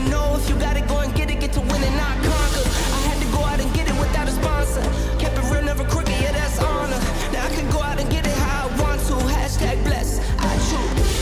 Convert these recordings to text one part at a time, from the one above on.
you know if you got it, go and get it, get to win and not conquer. I had to go out and get it without a sponsor. Kept it real, never crooked, yeah, that's honor. Now I can go out and get it how I want to. Hashtag bless, I choose.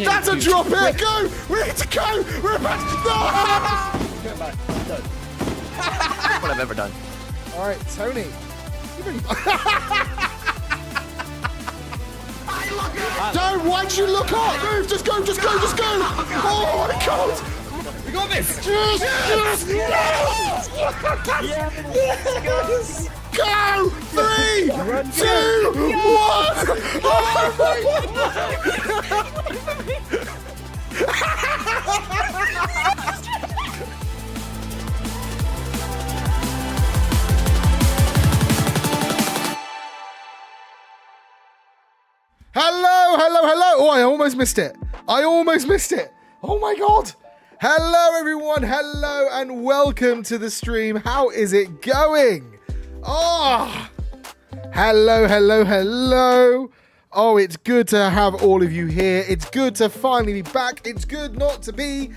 That's a drop it! Go! We need to go! We're about to no! Go back. Done. What I've ever done. Alright, Tony. Don't, why'd you look up? Move, just go, just go, just go! Oh my god! We got this! Yes! Yes! Yes! Go! 3, 2, 1! Oh Hello, hello, hello. Oh, I almost missed it. I almost missed it. Oh my god. Hello, everyone. Hello, and welcome to the stream. How is it going? Oh, hello, hello, hello. Oh, it's good to have all of you here. It's good to finally be back. It's good not to be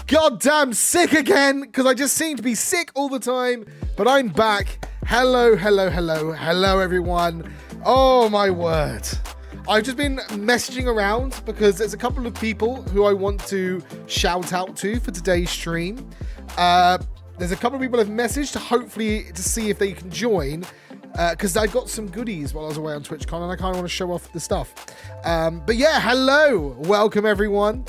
goddamn sick again, because I just seem to be sick all the time, but I'm back. Hello, hello, hello, hello, everyone. Oh, my word. I've just been messaging around because there's a couple of people who I want to shout out to for today's stream. There's a couple of people I've messaged to see if they can join, because I got some goodies while I was away on TwitchCon and I kind of want to show off the stuff. But yeah, hello, welcome everyone.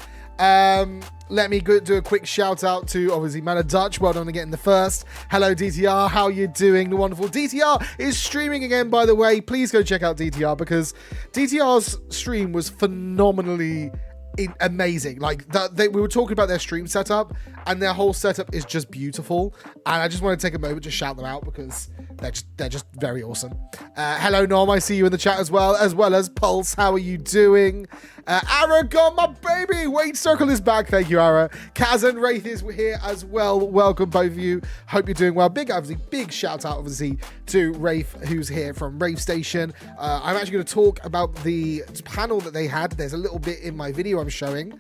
Let me do a quick shout out to obviously Mana Dutch. Well done on getting the first. Hello DTR, how you doing? The wonderful DTR is streaming again, by the way. Please go check out DTR because DTR's stream was phenomenally amazing. Like we were talking about their stream setup, and their whole setup is just beautiful. And I just want to take a moment to shout them out because they're just very awesome. Hello Norm, I see you in the chat as well as Pulse. How are you doing? Aragon, my baby. Wade Circle is back. Thank you, Ara. Kaz and Wraith is here as well. Welcome both of you. Hope you're doing well. Big shout out obviously to Wraith, who's here from Rave Station. I'm actually going to talk about the panel that they had. There's a little bit in my video I'm showing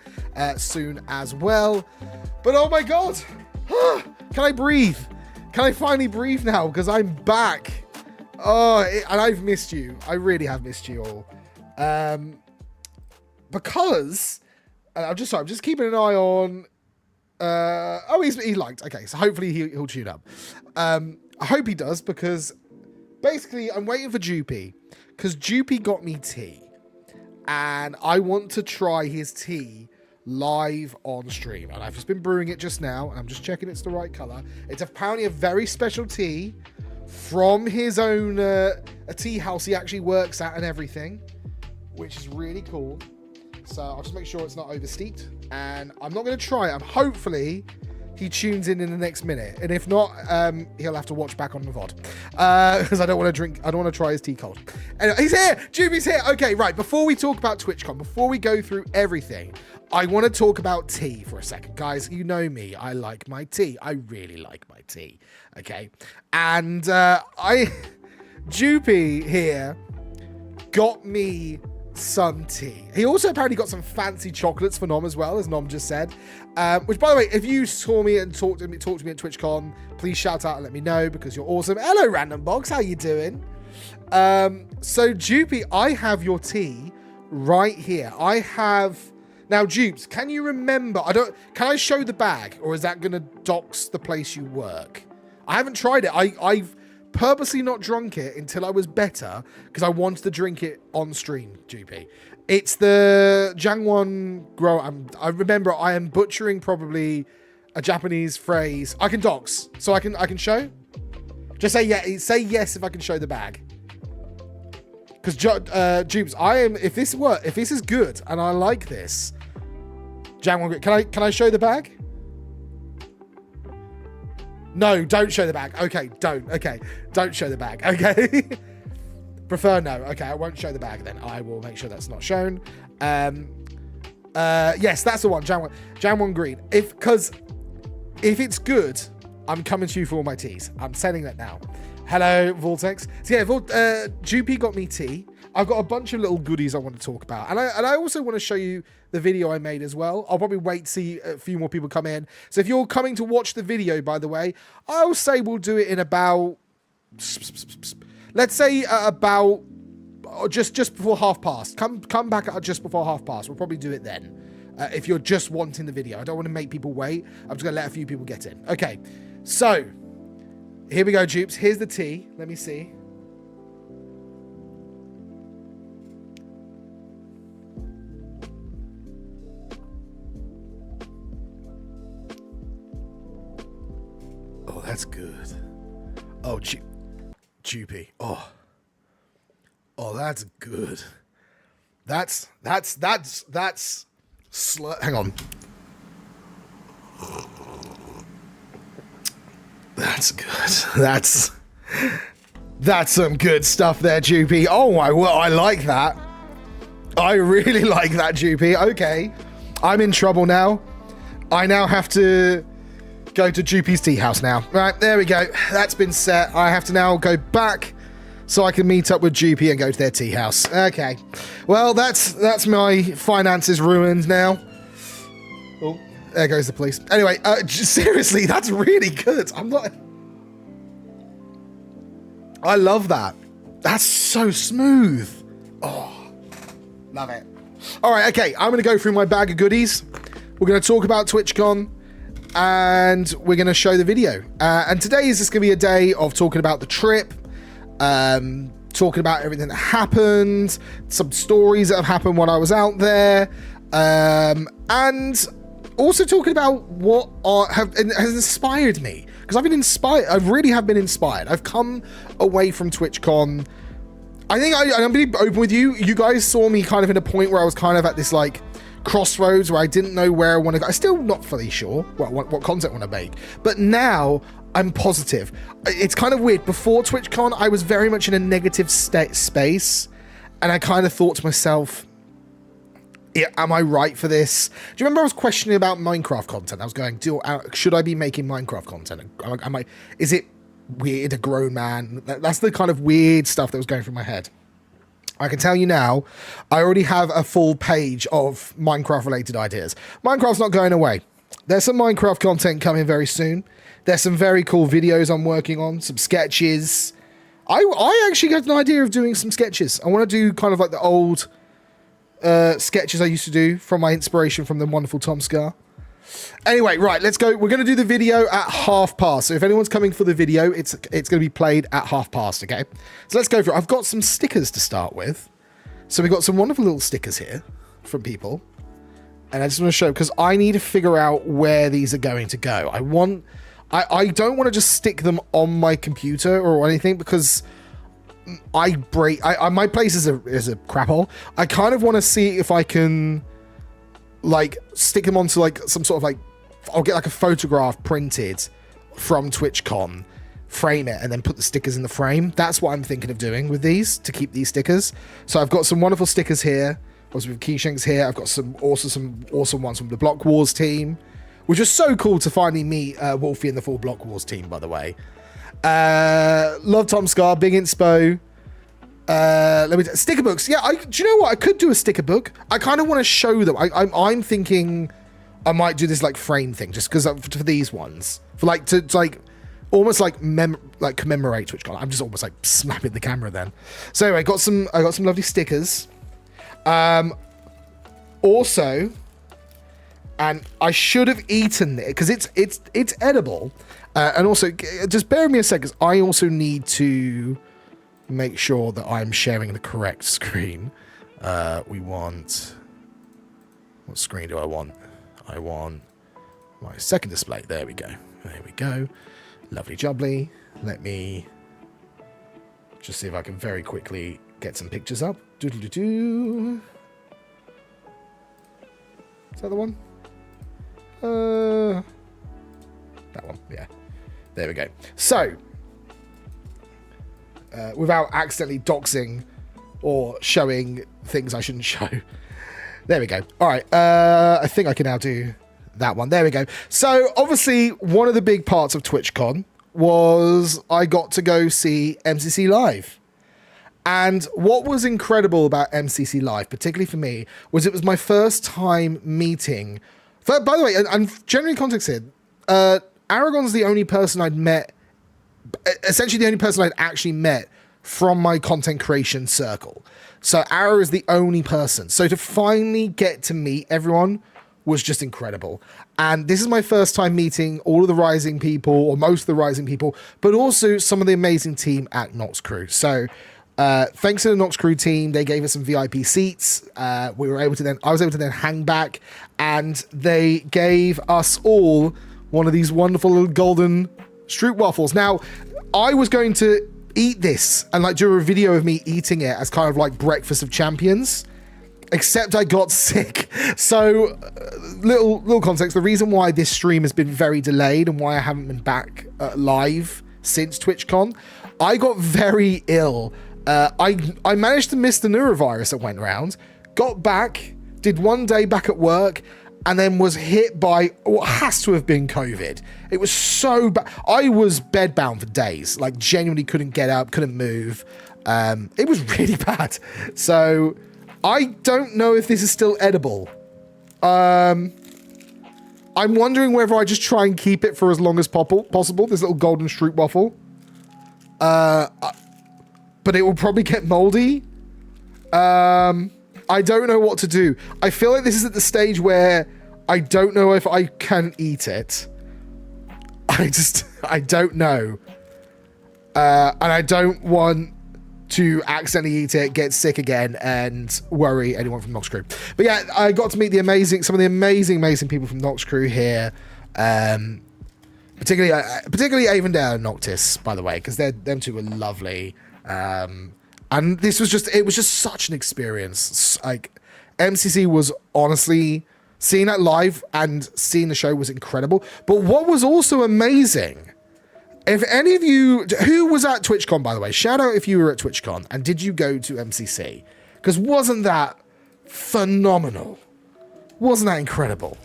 soon as well. But oh my god, can I breathe? Can I finally breathe now? Because I'm back. And I've missed you. I really have missed you all. Because I'm just keeping an eye on. He liked. Okay, so hopefully he'll tune up. I hope he does, because basically I'm waiting for Joopy, because Joopy got me tea, and I want to try his tea live on stream. And I've just been brewing it just now, and I'm just checking it's the right color. It's apparently a very special tea from his own a tea house he actually works at and everything, which is really cool. So I'll just make sure it's not oversteeped, and I'm not going to try it. Hopefully he tunes in the next minute, and if not, he'll have to watch back on the VOD, because I don't want to try his tea cold. Anyway, he's here. Juby's here. Okay, right. Before we talk about TwitchCon, before we go through everything, I want to talk about tea for a second, guys. You know me. I like my tea. I really like my tea. Okay, and Joopy here got me some tea. He also apparently got some fancy chocolates for Nom as well, as Nom just said. Which, by the way, if you saw me and talked to me at TwitchCon, please shout out and let me know, because you're awesome. Hello, Random Box. How you doing? So, Joopy, I have your tea right here. I have... Now, Jupes, can you remember... Can I show the bag, or is that going to dox the place you work? I haven't tried it. I've purposely not drunk it until I was better, because I wanted to drink it on stream, GP. It's the Jangwon Grow. I remember I am butchering probably a Japanese phrase. I can dox, so I can show. Just say yeah. Say yes if I can show the bag. Because Jupes, if this is good and I like this, Jangwon, can I show the bag? No, don't show the bag. Okay, don't. Okay, don't show the bag. Okay. Prefer no. Okay, I won't show the bag then. I will make sure that's not shown. Yes, that's the one. Jangwon Green. If it's good, I'm coming to you for all my teas. I'm sending that now. Hello, Vortex. So yeah, Joopy got me tea. I've got a bunch of little goodies I want to talk about. And I also want to show you the video I made as well. I'll probably wait to see a few more people come in. So if you're coming to watch the video, by the way, I'll say we'll do it in about... Let's say about just before past. Come back at just before past. We'll probably do it then. If you're just wanting the video. I don't want to make people wait. I'm just going to let a few people get in. Okay, so... Here we go, Jupes. Here's the tea. Let me see. Oh, that's good. Oh, Joopy. Oh, that's good. That's hang on. That's good. That's some good stuff there, Joopy. Oh my word, I like that. I really like that, Joopy. Okay, I'm in trouble now. I now have to go to Joopy's tea house now. Right, there we go. That's been set. I have to now go back so I can meet up with Joopy and go to their tea house. Okay. Well, that's my finances ruined now. Oh. There goes the police. Anyway, seriously, that's really good. I love that. That's so smooth. Oh, love it. All right, okay. I'm going to go through my bag of goodies. We're going to talk about TwitchCon, and we're going to show the video. And today is just going to be a day of talking about the trip, talking about everything that happened, some stories that have happened when I was out there, and... also talking about what has inspired me, because I've been inspired. I really have been inspired. I've come away from TwitchCon. I think I'm going to be open with you. You guys saw me kind of in a point where I was kind of at this like crossroads where I didn't know where I want to go. I'm still not fully sure what content I want to make, but now I'm positive. It's kind of weird. Before TwitchCon, I was very much in a negative space, and I kind of thought to myself, yeah, am I right for this? Do you remember I was questioning about Minecraft content? I was going, should I be making Minecraft content? Is it weird, a grown man? That's the kind of weird stuff that was going through my head. I can tell you now, I already have a full page of Minecraft-related ideas. Minecraft's not going away. There's some Minecraft content coming very soon. There's some very cool videos I'm working on, some sketches. I actually got an idea of doing some sketches. I want to do kind of like the old sketches I used to do from my inspiration from the wonderful Tom Scar. Anyway, right, let's go. We're going to do the video at past. So if anyone's coming for the video, it's going to be played at past, okay? So let's go for it. I've got some stickers to start with. So we've got some wonderful little stickers here from people. And I just want to show, because I need to figure out where these are going to go. I don't want to just stick them on my computer or anything, because my place is a crap hole. I kind of want to see if I can like stick them onto like some sort of like, I'll get like a photograph printed from TwitchCon, frame it, and then put the stickers in the frame. That's what I'm thinking of doing with these to keep these stickers. So I've got some wonderful stickers here. Also with Keyshanks here. I've got some awesome ones from the Block Wars team, which is so cool to finally meet Wolfie and the full Block Wars team, by the way. Love Tom Scar, big inspo. Sticker books. Yeah, do you know what? I could do a sticker book. I kind of want to show them. I'm thinking I might do this like frame thing, just because for these ones, for like to like almost like commemorate TwitchCon. I'm just almost like snapping the camera then. So anyway, I got some lovely stickers. Also, and I should have eaten it because it's edible. And also, just bear with me a second, because I also need to make sure that I'm sharing the correct screen. We want... What screen do I want? I want my second display. There we go. There we go. Lovely jubbly. Let me just see if I can very quickly get some pictures up. Doo-doo-doo-doo. Is that the one? That one, yeah. There we go. So, without accidentally doxing or showing things I shouldn't show. There we go. All right. I think I can now do that one. There we go. So, obviously, one of the big parts of TwitchCon was I got to go see MCC Live. And what was incredible about MCC Live, particularly for me, was it was my first time meeting... by the way, and generally context here, Aragon's the only person I'd met, essentially the only person I'd actually met from my content creation circle. So Ara is the only person. So to finally get to meet everyone was just incredible. And this is my first time meeting all of the Rising people, or most of the Rising people, but also some of the amazing team at Nox Crew. So thanks to the Nox Crew team, they gave us some VIP seats. I was able to then hang back, and they gave us all one of these wonderful little golden Stroop waffles. Now, I was going to eat this and like do a video of me eating it as kind of like breakfast of champions, except I got sick. So, little context. The reason why this stream has been very delayed and why I haven't been back live since TwitchCon, I got very ill. I managed to miss the neurovirus that went around, got back, did one day back at work, and then was hit by what has to have been COVID. It was so bad. I was bedbound for days, like genuinely couldn't get up, couldn't move. It was really bad. So I don't know if this is still edible. I'm wondering whether I just try and keep it for as long as possible, this little golden Stroop waffle. But it will probably get moldy. I don't know what to do. I feel like this is at the stage where I don't know if I can eat it. I don't know. And I don't want to accidentally eat it, get sick again, and worry anyone from Nox Crew. But yeah, I got to meet some of the amazing people from Nox Crew here. Particularly Avondale and Noctis, by the way, because them two were lovely. And this was it was just such an experience. Like, MCC was honestly, seeing that live and seeing the show was incredible. But what was also amazing, if any of you, who was at TwitchCon, by the way, shout out if you were at TwitchCon, and did you go to MCC? Because wasn't that phenomenal? Wasn't that incredible?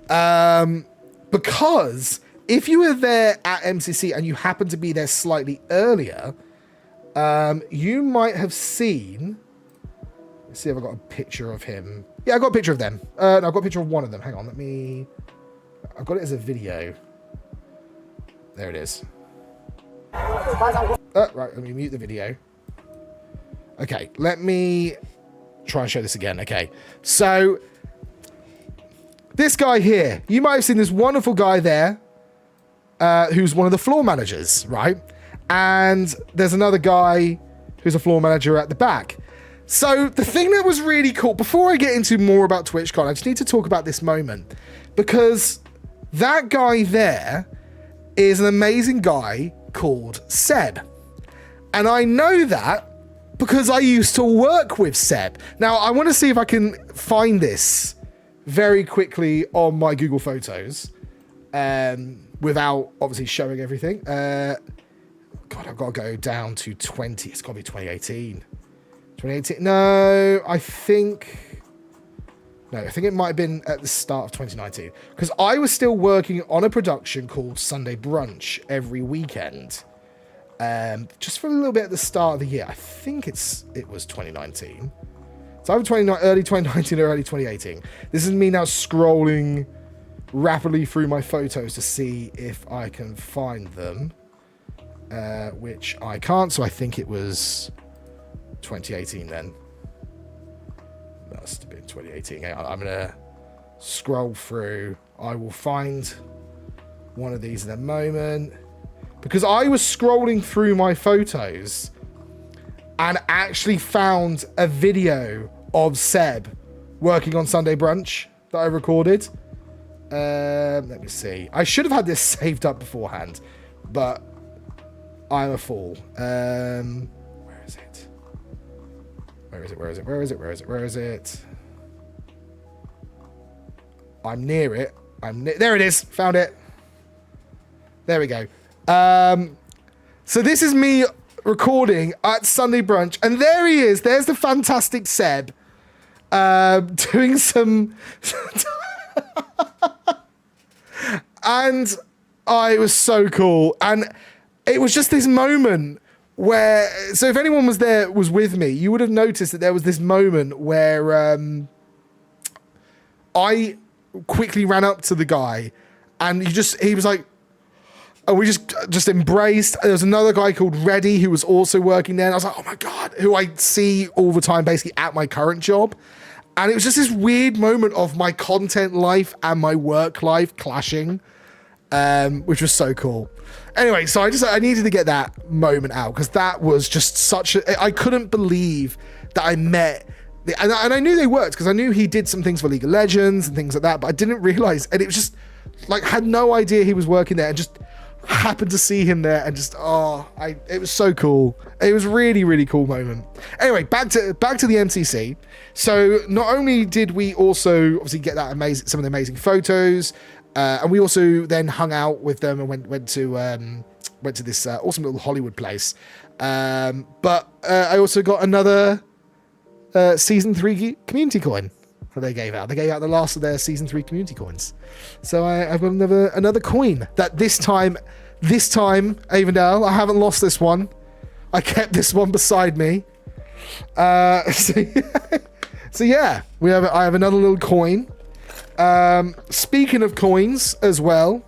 Because if you were there at MCC and you happened to be there slightly earlier, you might have seen... Let's see if I've got a picture of him. Yeah, I got a picture of them. No, I've got a picture of one of them. Hang on, I've got it as a video. There it is. Right, let me mute the video. Okay, let me try and show this again. Okay, so this guy here, you might have seen this wonderful guy there, who's one of the floor managers, right? And there's another guy who's a floor manager at the back. So the thing that was really cool, before I get into more about TwitchCon, I just need to talk about this moment, because that guy there is an amazing guy called Seb. And I know that because I used to work with Seb. Now, I want to see if I can find this very quickly on my Google Photos, without obviously showing everything. God, I've got to go down to 20. It's got to be 2018. 2018? No, I think it might have been at the start of 2019. Because I was still working on a production called Sunday Brunch every weekend. Just for a little bit at the start of the year. I think it was 2019. So either early 2019 or early 2018. This is me now scrolling rapidly through my photos to see if I can find them. Which I can't, so I think it was 2018 then. Must have been 2018. I'm going to scroll through. I will find one of these in a moment. Because I was scrolling through my photos and actually found a video of Seb working on Sunday Brunch that I recorded. Let me see. I should have had this saved up beforehand, but I'm a fool. Where is it? Where is it? I'm near it. There it is. Found it. There we go. So this is me recording at Sunday Brunch, and there he is. There's the fantastic Seb doing some and it was so cool. And it was just this moment where, so if anyone was with me, you would have noticed that there was this moment where I quickly ran up to the guy, and he was like, and we just embraced. There was another guy called Reddy who was also working there, and I was like, oh my God, who I see all the time basically at my current job. And it was just this weird moment of my content life and my work life clashing, which was so cool. Anyway, so I needed to get that moment out, because that was just I couldn't believe that I met, and I knew they worked, because I knew he did some things for League of Legends and things like that, but I didn't realize, and it was just like, had no idea he was working there, and just happened to see him there, and just it was so cool. It was really, really cool moment. Anyway, back to the MCC. So not only did we also obviously get some of the amazing photos, and we also then hung out with them and went to this awesome little Hollywood place. But I also got another season 3 community coin that they gave out. They gave out the last of their season 3 community coins. So I've got another coin that this time, Avondale, I haven't lost this one. I kept this one beside me. So yeah, I have another little coin. Speaking of coins as well,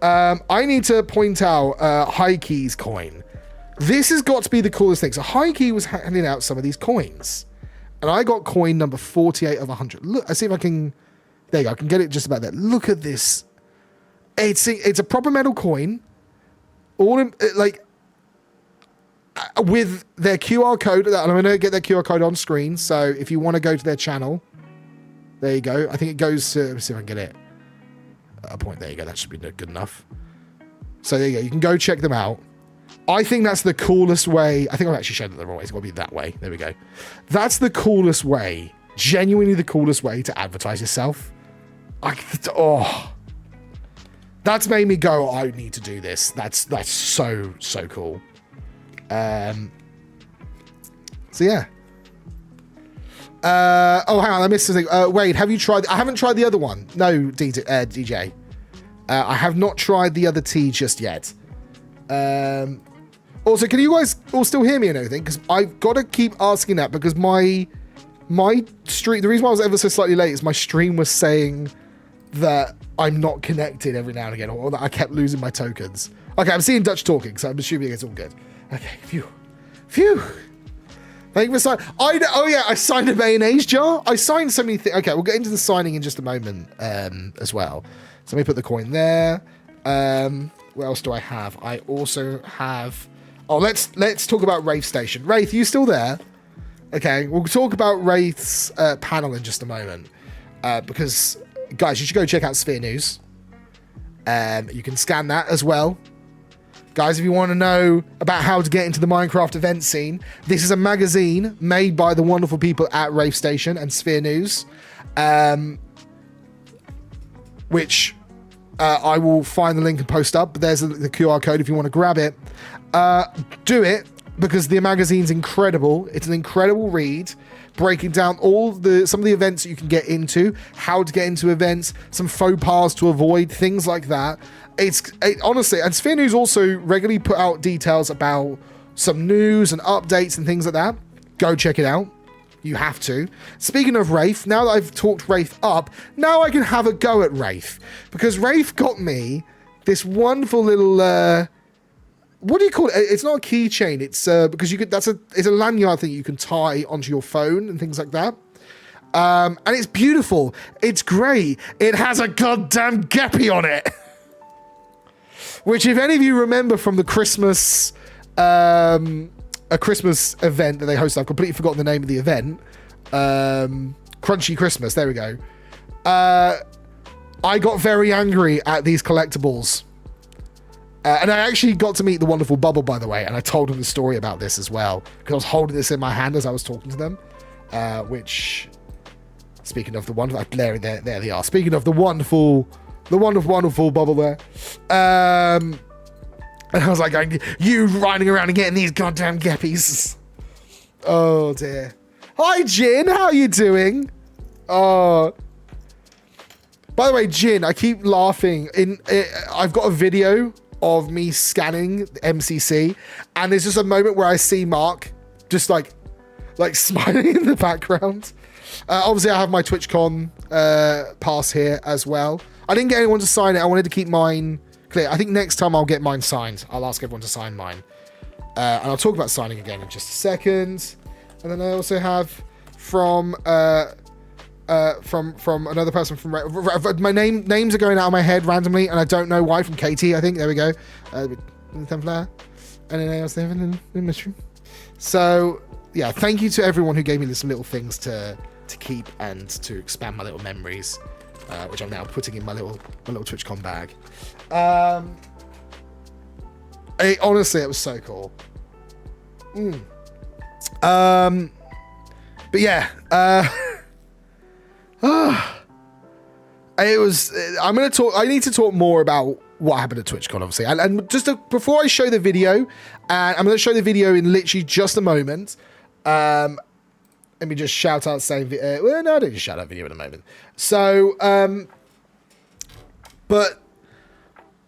I need to point out High Key's coin. This has got to be the coolest thing. So High Key was handing out some of these coins, and I got coin number 48 of 100. Look, I see if I can. There you go. I can get it just about there. Look at this. It's a proper metal coin, all in, with their QR code. And I'm going to get their QR code on screen. So if you want to go to their channel, there you go. I think it goes to. Let me see if I can get it. A point. There you go. That should be good enough. So there you go. You can go check them out. I think that's the coolest way. I think I've actually shown it the wrong way. It's got to be that way. There we go. That's the coolest way. Genuinely the coolest way to advertise yourself. That's made me go, I need to do this. That's so cool. So yeah. Hang on, I missed something. Wade, have you tried? I haven't tried the other one. No, DJ. I have not tried the other tea just yet. Also, can you guys all still hear me and everything? Because I've got to keep asking that, because my stream, the reason why I was ever so slightly late is my stream was saying that I'm not connected every now and again, or that I kept losing my tokens. Okay, I'm seeing Dutch talking, so I'm assuming it's all good. Okay, phew. Phew. Thank you for signing. Oh yeah, I signed a mayonnaise jar. I signed so many things. Okay, we'll get into the signing in just a moment as well. So let me put the coin there. What else do I have? I also have... Oh, let's talk about Wraith Station. Wraith, you still there? Okay, we'll talk about Wraith's panel in just a moment. Because, guys, you should go check out Sphere News. You can scan that as well. Guys, if you want to know about how to get into the Minecraft event scene, this is a magazine made by the wonderful people at Wraith Station and Sphere News, which I will find the link and post up. But there's the QR code if you want to grab it. Do it, because the magazine's incredible. It's an incredible read, breaking down some of the events that you can get into, how to get into events, some faux pas to avoid, things like that. Honestly, and Sphere News also regularly put out details about some news and updates and things like that. Go check it out. You have to. Speaking of Wraith, now that I've talked Wraith up, now I can have a go at Wraith, because Wraith got me this wonderful little what do you call it? It's not a keychain. It's because you could. It's a lanyard thing you can tie onto your phone and things like that. And it's beautiful. It's great. It has a goddamn Geppy on it. Which, if any of you remember from the Christmas, a Christmas event that they hosted, I've completely forgotten the name of the event. Crunchy Christmas. There we go. I got very angry at these collectibles. And I actually got to meet the wonderful Bubble, by the way, and I told him the story about this as well, because I was holding this in my hand as I was talking to them, which, speaking of the wonderful, there they are. Speaking of the wonderful Bubble there, and I was like, you riding around and getting these goddamn Geppies. Oh dear. Hi Jin, how you doing? Oh. By the way, Jin, I keep laughing. I've got a video of me scanning the MCC, and there's just a moment where I see Mark just like smiling in the background. Obviously, I have my TwitchCon pass here as well. I didn't get anyone to sign it. I wanted to keep mine clear. I think next time I'll get mine signed. I'll ask everyone to sign mine. And I'll talk about signing again in just a second. And then I also have from another person from my names are going out of my head randomly, and I don't know why. From Katie, I think. There we go. Templar, and then I also have in mushroom. So yeah, thank you to everyone who gave me some little things to keep and to expand my little memories, which I'm now putting in my little TwitchCon bag. Honestly, it was so cool. But yeah. It was. I need to talk more about what happened at TwitchCon, obviously, and just before I show the video, and I'm going to show the video in literally just a moment. Let me just shout out same video. Well, no, I don't just shout out video in a moment. So, but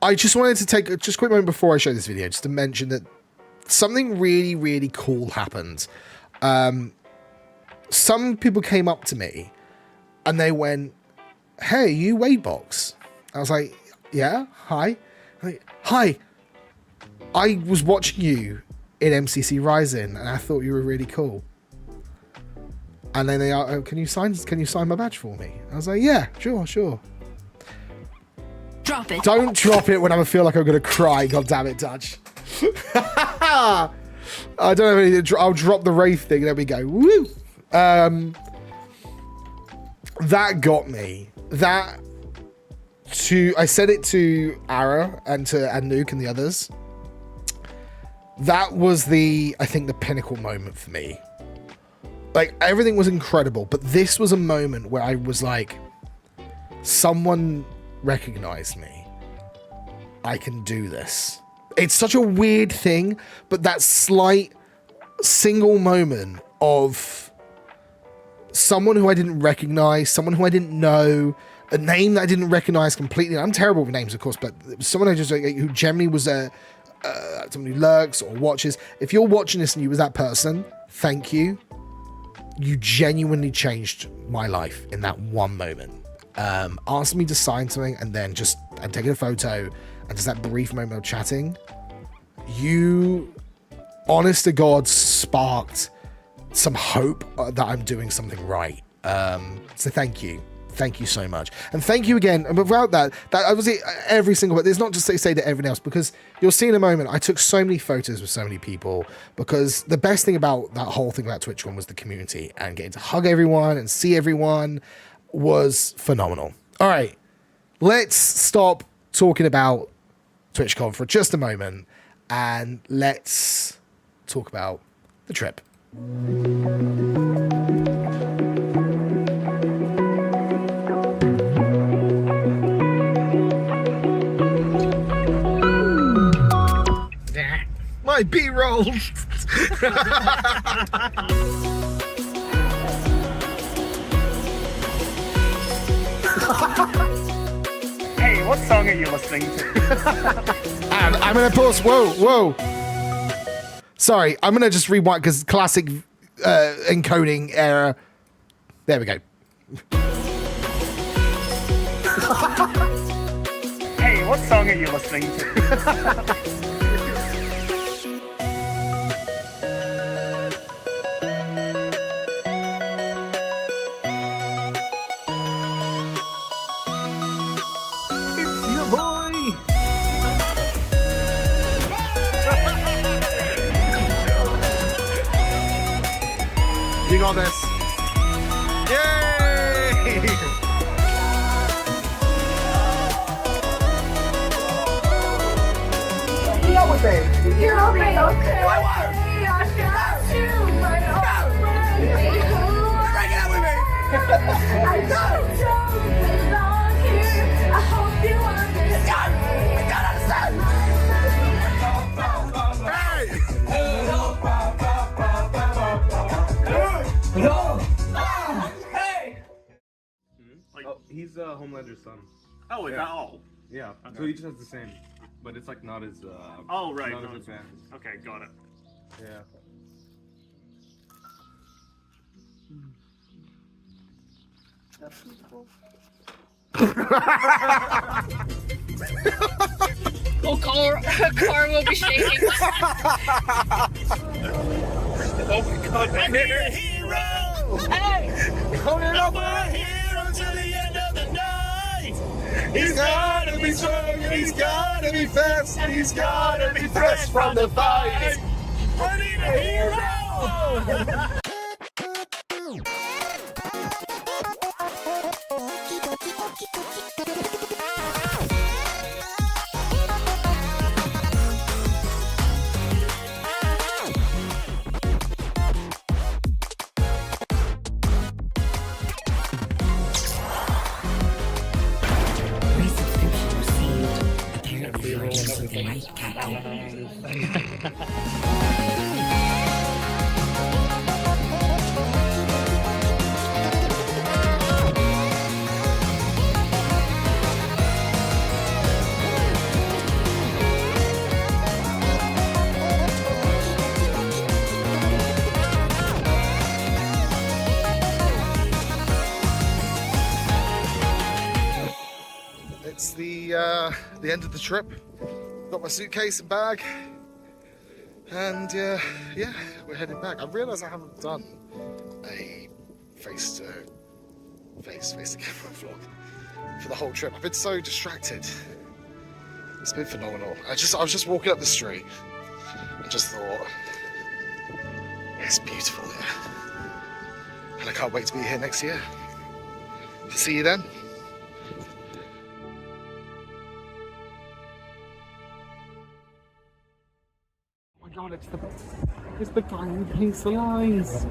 I just wanted to take just a quick moment before I show this video, just to mention that something really, really cool happened. Some people came up to me and they went, "Hey, you WadeBox?" I was like, "Yeah, hi." Hi, I was watching you in MCC Rising and I thought you were really cool. And then they are, "Oh, can you sign my badge for me?" I was like, "Yeah, sure." Drop it. Don't drop it when I feel like I'm gonna cry. God damn it, Dutch. I don't have anything. I'll drop the Wraith thing. There we go. Woo. That got me. I said it to Ara and to Nuke and the others. That was I think the pinnacle moment for me. Like, everything was incredible, but this was a moment where I was like, someone recognized me. I can do this. It's such a weird thing, but that slight single moment of someone who I didn't recognize, someone who I didn't know, a name that I didn't recognize completely. I'm terrible with names, of course, but it was someone who generally was someone who lurks or watches. If you're watching this and you was that person, thank you. You genuinely changed my life in that one moment. Asked me to sign something and then I'm taking a photo and just that brief moment of chatting. You honest to God, sparked some hope that I'm doing something right. So thank you. Thank you so much. And thank you again. And without that obviously every single, but there's not just to say to everyone else, because you'll see in a moment, I took so many photos with so many people, because the best thing about that whole thing about TwitchCon was the community, and getting to hug everyone and see everyone was phenomenal. All right, let's stop talking about TwitchCon for just a moment, and let's talk about the trip. My B-roll. Hey, what song are you listening to? I'm gonna pause. Whoa. Sorry, I'm gonna just rewind because classic encoding error. There we go. Hey, what song are you listening to? You got this. Yay! You're okay. I don't belong here. I hope you understand. He's Homelander's son. Oh, is that all? Yeah. Okay. So he just has the same, but it's like not as. Oh, right. Not No, as it's- advanced. Okay, got it. Yeah. Oh, car will be shaking. Oh my god, I'm a hero! Hey! Coming up a hero till the end of the night! He's gotta be strong and he's gotta be fast and he's gotta be fresh from the fight! I need a hero! Resubscription received. Apparently you're just with the right captain. It's the end of the trip. Got my suitcase and bag, and yeah, we're heading back. I realise I haven't done a face-to-face camera vlog for the whole trip. I've been so distracted. It's been phenomenal. I was just walking up the street and just thought, it's beautiful here, and I can't wait to be here next year. See you then. Oh my god, it's the guy who paints the lines.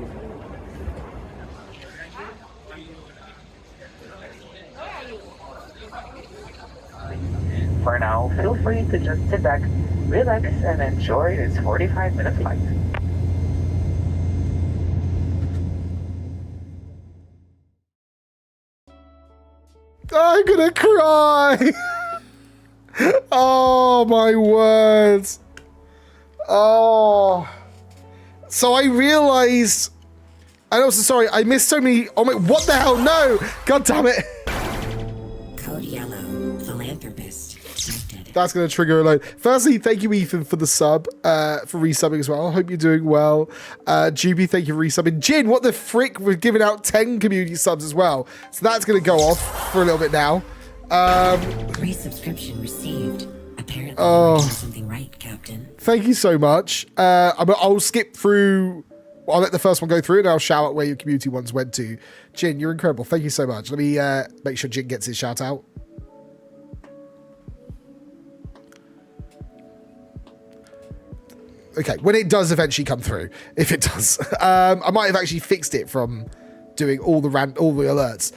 For now, feel free to just sit back, relax, and enjoy this 45-minute flight. I'm gonna cry. Oh my words. Oh. So I realized, and also sorry, I missed so many. Oh my, what the hell? No. God damn it. Code yellow. Philanthropist detected. That's going to trigger a load. Firstly, thank you, Ethan, for the sub, for resubbing as well. I hope you're doing well. Juby, thank you for resubbing. Jin, what the frick? We're giving out 10 community subs as well. So that's going to go off for a little bit now. Resubscription received. Apparently, you're doing something right, Captain. Thank you so much. I'll skip through. I'll let the first one go through and I'll shout out where your community ones went to. Jin, you're incredible. Thank you so much. Let me make sure Jin gets his shout out. Okay, when it does eventually come through, if it does, I might have actually fixed it from doing all the alerts.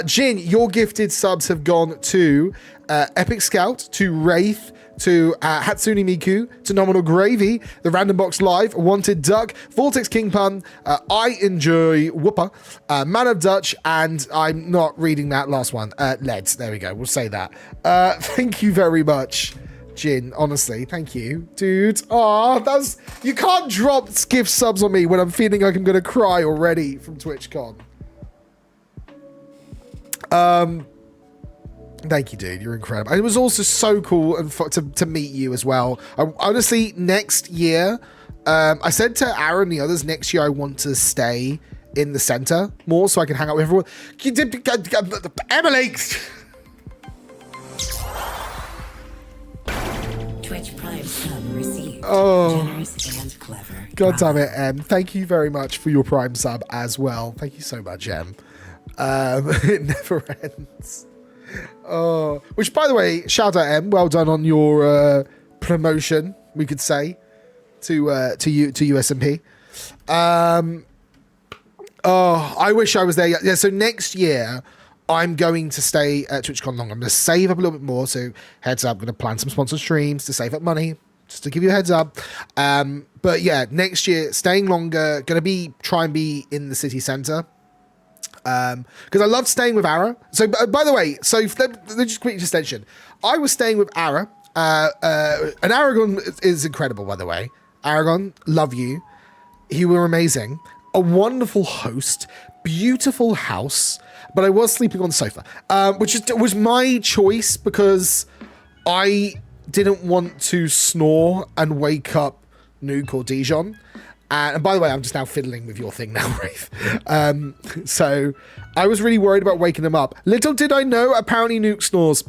Jin, your gifted subs have gone to Epic Scout, to Wraith, to Hatsune Miku, to Nominal Gravy, the Random Box Live, Wanted Duck, Vortex King Pun, I Enjoy Whooper, Man of Dutch, and I'm not reading that last one, Leds. There we go. We'll say that. Thank you very much, Jin. Honestly, thank you, dude. Oh, you can't drop gift subs on me when I'm feeling like I'm gonna cry already from TwitchCon. Thank you, dude. You're incredible. And it was also so cool and to meet you as well. Honestly, next year, I said to Aaron and the others, next year I want to stay in the center more so I can hang out with everyone. Emily! Twitch Prime sub received. Oh, generous and clever. God damn it, Em. Thank you very much for your Prime sub as well. Thank you so much, Em. It never ends. Oh, which, by the way, shout out, Em. Well done on your promotion, we could say, to USMP. Oh, I wish I was there. Yeah, so next year, I'm going to stay at TwitchCon longer. I'm going to save up a little bit more. So heads up, I'm going to plan some sponsored streams to save up money, just to give you a heads up. But yeah, next year, staying longer, going to try and be in the city center. Because I loved staying with Ara. So, by the way, just quick extension. I was staying with Ara. And Aragon is incredible, by the way. Aragon, love you. You were amazing. A wonderful host. Beautiful house. But I was sleeping on the sofa. Which was my choice because I didn't want to snore and wake up Nuke or Dijon. And by the way, I'm just now fiddling with your thing now, Wraith. So I was really worried about waking them up. Little did I know, apparently Nuke snores.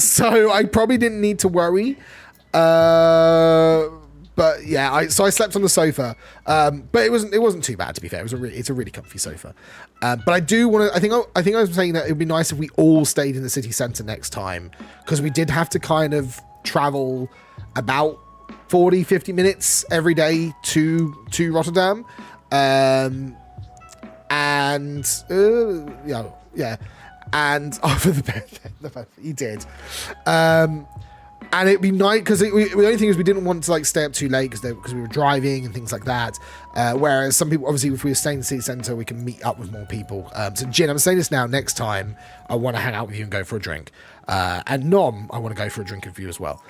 So I probably didn't need to worry. But yeah, so I slept on the sofa. But it wasn't too bad, to be fair. It's a really comfy sofa. But I do want to. I think I was saying that it would be nice if we all stayed in the city centre next time, because we did have to kind of travel about 40-50 minutes every day to Rotterdam. And for the bed, he did. And it'd be nice because the only thing is we didn't want to like stay up too late because we were driving and things like that. Whereas some people, obviously, if we were staying in the city centre, we can meet up with more people. So Jin, I'm saying this now. Next time, I want to hang out with you and go for a drink. And Nom, I want to go for a drink with you as well.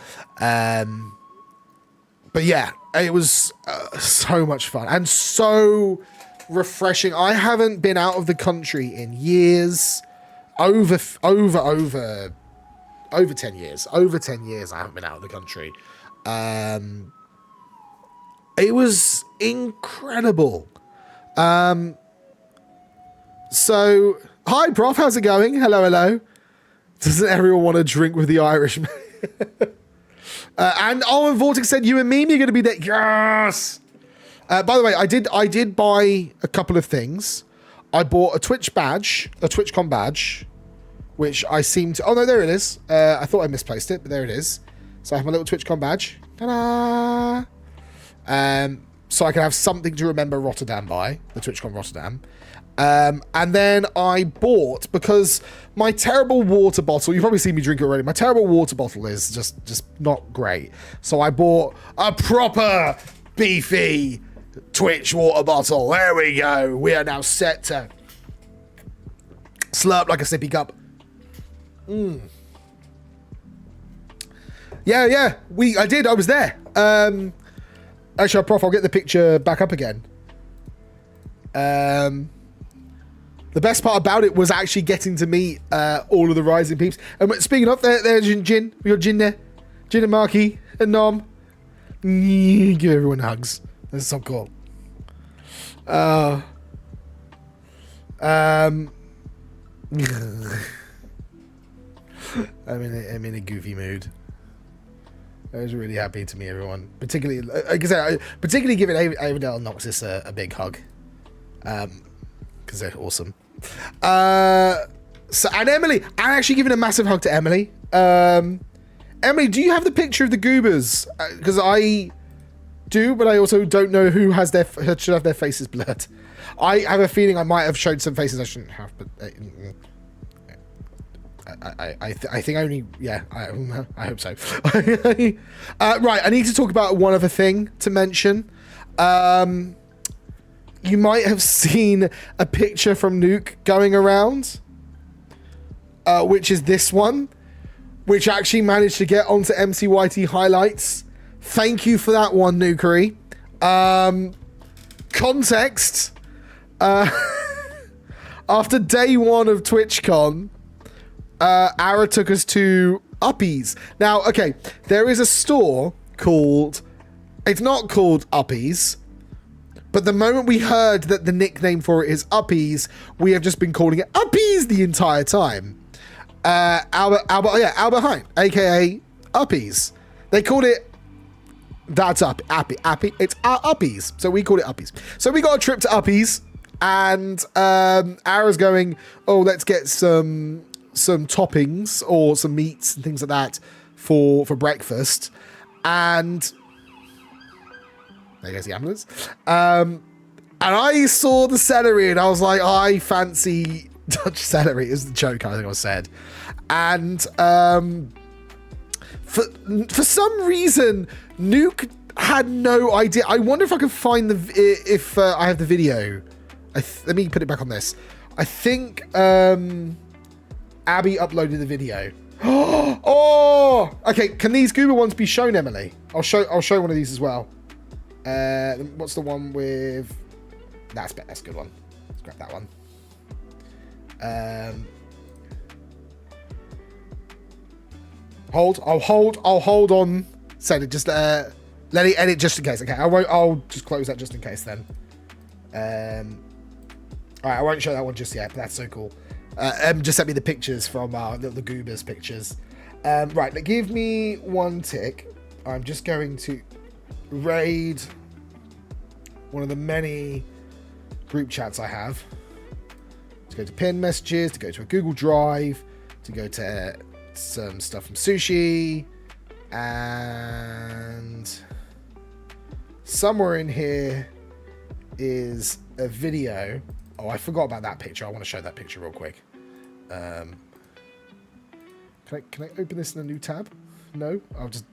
But yeah, it was so much fun and so refreshing. I haven't been out of the country in years. Over 10 years. Over 10 years I haven't been out of the country. It was incredible. So, hi, Prof. How's it going? Hello. Doesn't everyone want to drink with the Irishman? And Vortex said, you and Meme, you're going to be there. Yes! By the way, I did buy a couple of things. I bought a TwitchCon badge, which I seem to... Oh, no, there it is. I thought I misplaced it, but there it is. So I have my little TwitchCon badge. Ta-da! So I can have something to remember Rotterdam by, the TwitchCon Rotterdam. And then I bought, because my terrible water bottle, you've probably seen me drink it already, my terrible water bottle is just not great. So I bought a proper beefy Twitch water bottle. There we go. We are now set to slurp like a sippy cup. Yeah. I was there. Actually, Prof, I'll get the picture back up again. The best part about it was actually getting to meet all of the Rising peeps. And speaking of, there's Jin. We got Jin there. Jin and Marky and Nom. Give everyone hugs. That's so cool. I'm in a goofy mood. I was really happy to meet everyone, particularly, like I said, particularly giving Avondale and Noxus a big hug, because they're awesome. So, and Emily, I'm actually giving a massive hug to Emily. Emily, do you have the picture of the goobers? Because I do, but I also don't know who should have their faces blurred. I have a feeling I might have showed some faces I shouldn't have, but I think only, yeah, I hope so. Right, I need to talk about one other thing to mention. You might have seen a picture from Nuke going around, which is this one, which actually managed to get onto MCYT highlights. Thank you for that one, Nukery. Context. After day one of TwitchCon, Ara took us to Uppies. Now, okay, there is a store called... It's not called Uppies, but the moment we heard that the nickname for it is Uppies, we have just been calling it Uppies the entire time. Albert Heijn, aka Uppies. They called it... That's Appy. It's Uppies, so we called it Uppies. So we got a trip to Uppies, and Ara's going, oh, let's get some toppings or some meats and things like that for breakfast. And there goes the ambulance. And I saw the celery and I was like, I fancy Dutch celery is the joke I think I said. And for some reason, Nuke had no idea. I wonder if I can find if I have the video. Let me put it back on this. I think Abby uploaded the video. Oh, okay. Can these Goober ones be shown, Emily? I'll show one of these as well. What's the one with? That's a good one. Let's grab that one. I'll hold on. Send it. Just let it edit just in case. Okay, I'll just close that just in case then. All right, I won't show that one just yet, but that's so cool. Just sent me the pictures from the Goobers pictures. Right, give me one tick. I'm just going to raid one of the many group chats I have. To go to pin messages, to go to a Google Drive, to go to some stuff from Sushi, and somewhere in here is a video. Oh, I forgot about that picture. I want to show that picture real quick. Can I open this in a new tab? No, I'll just.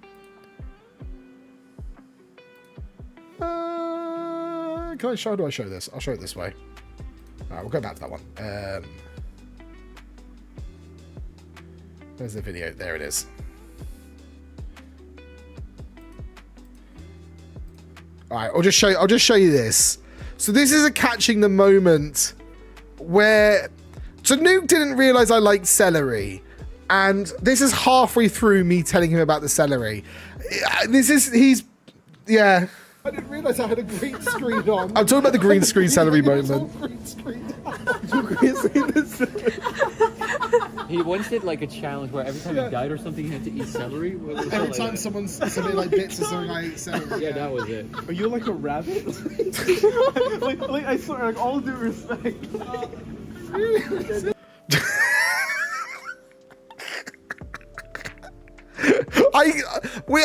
How do I show this? I'll show it this way. All right, we'll go back to that one. There's the video. There it is. All right, I'll just show you this. So this is a catching the moment where... So Nuke didn't realize I liked celery. And this is halfway through me telling him about the celery. Yeah. I didn't realize I had a green screen on. I'm talking about the green screen celery moment. He once did like a challenge where every time he died or something, he had to eat celery. Every time someone submitted like bits of something, I ate celery. Yeah, that was it. Are you like a rabbit? like I swear, like all due respect.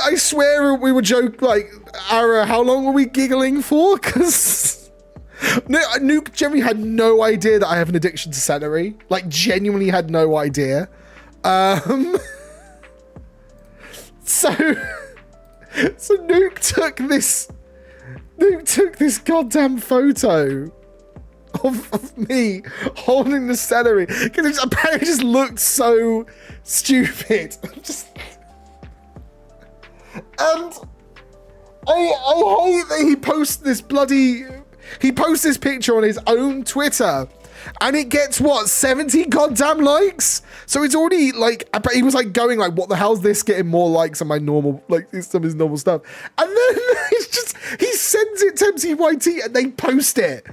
I swear we were joking, like, Ara, how long were we giggling for? Because Nuke generally had no idea that I have an addiction to celery. Like, genuinely had no idea. So Nuke took this goddamn photo of me holding the celery because it apparently just looked so stupid. And I hate that he posts this picture on his own Twitter and it gets what, 70 goddamn likes. So it's already like, he was like going like, what the hell's this getting more likes on my normal, like some of his normal stuff. And then it's just, he sends it to MCYT and they post it.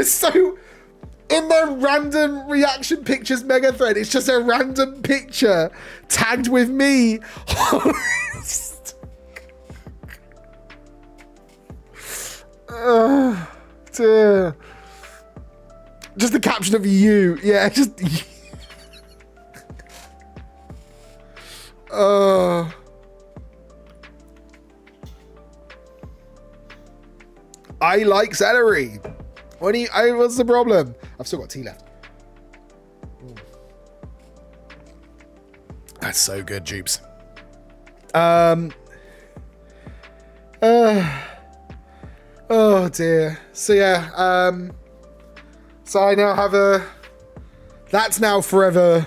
So in their random reaction pictures mega thread, it's just a random picture tagged with me. Dear. Just the caption of you. Yeah, just. I like celery. What's the problem? I've still got tea left. That's so good, Jupes. Oh dear. So yeah, so I now have that's now forever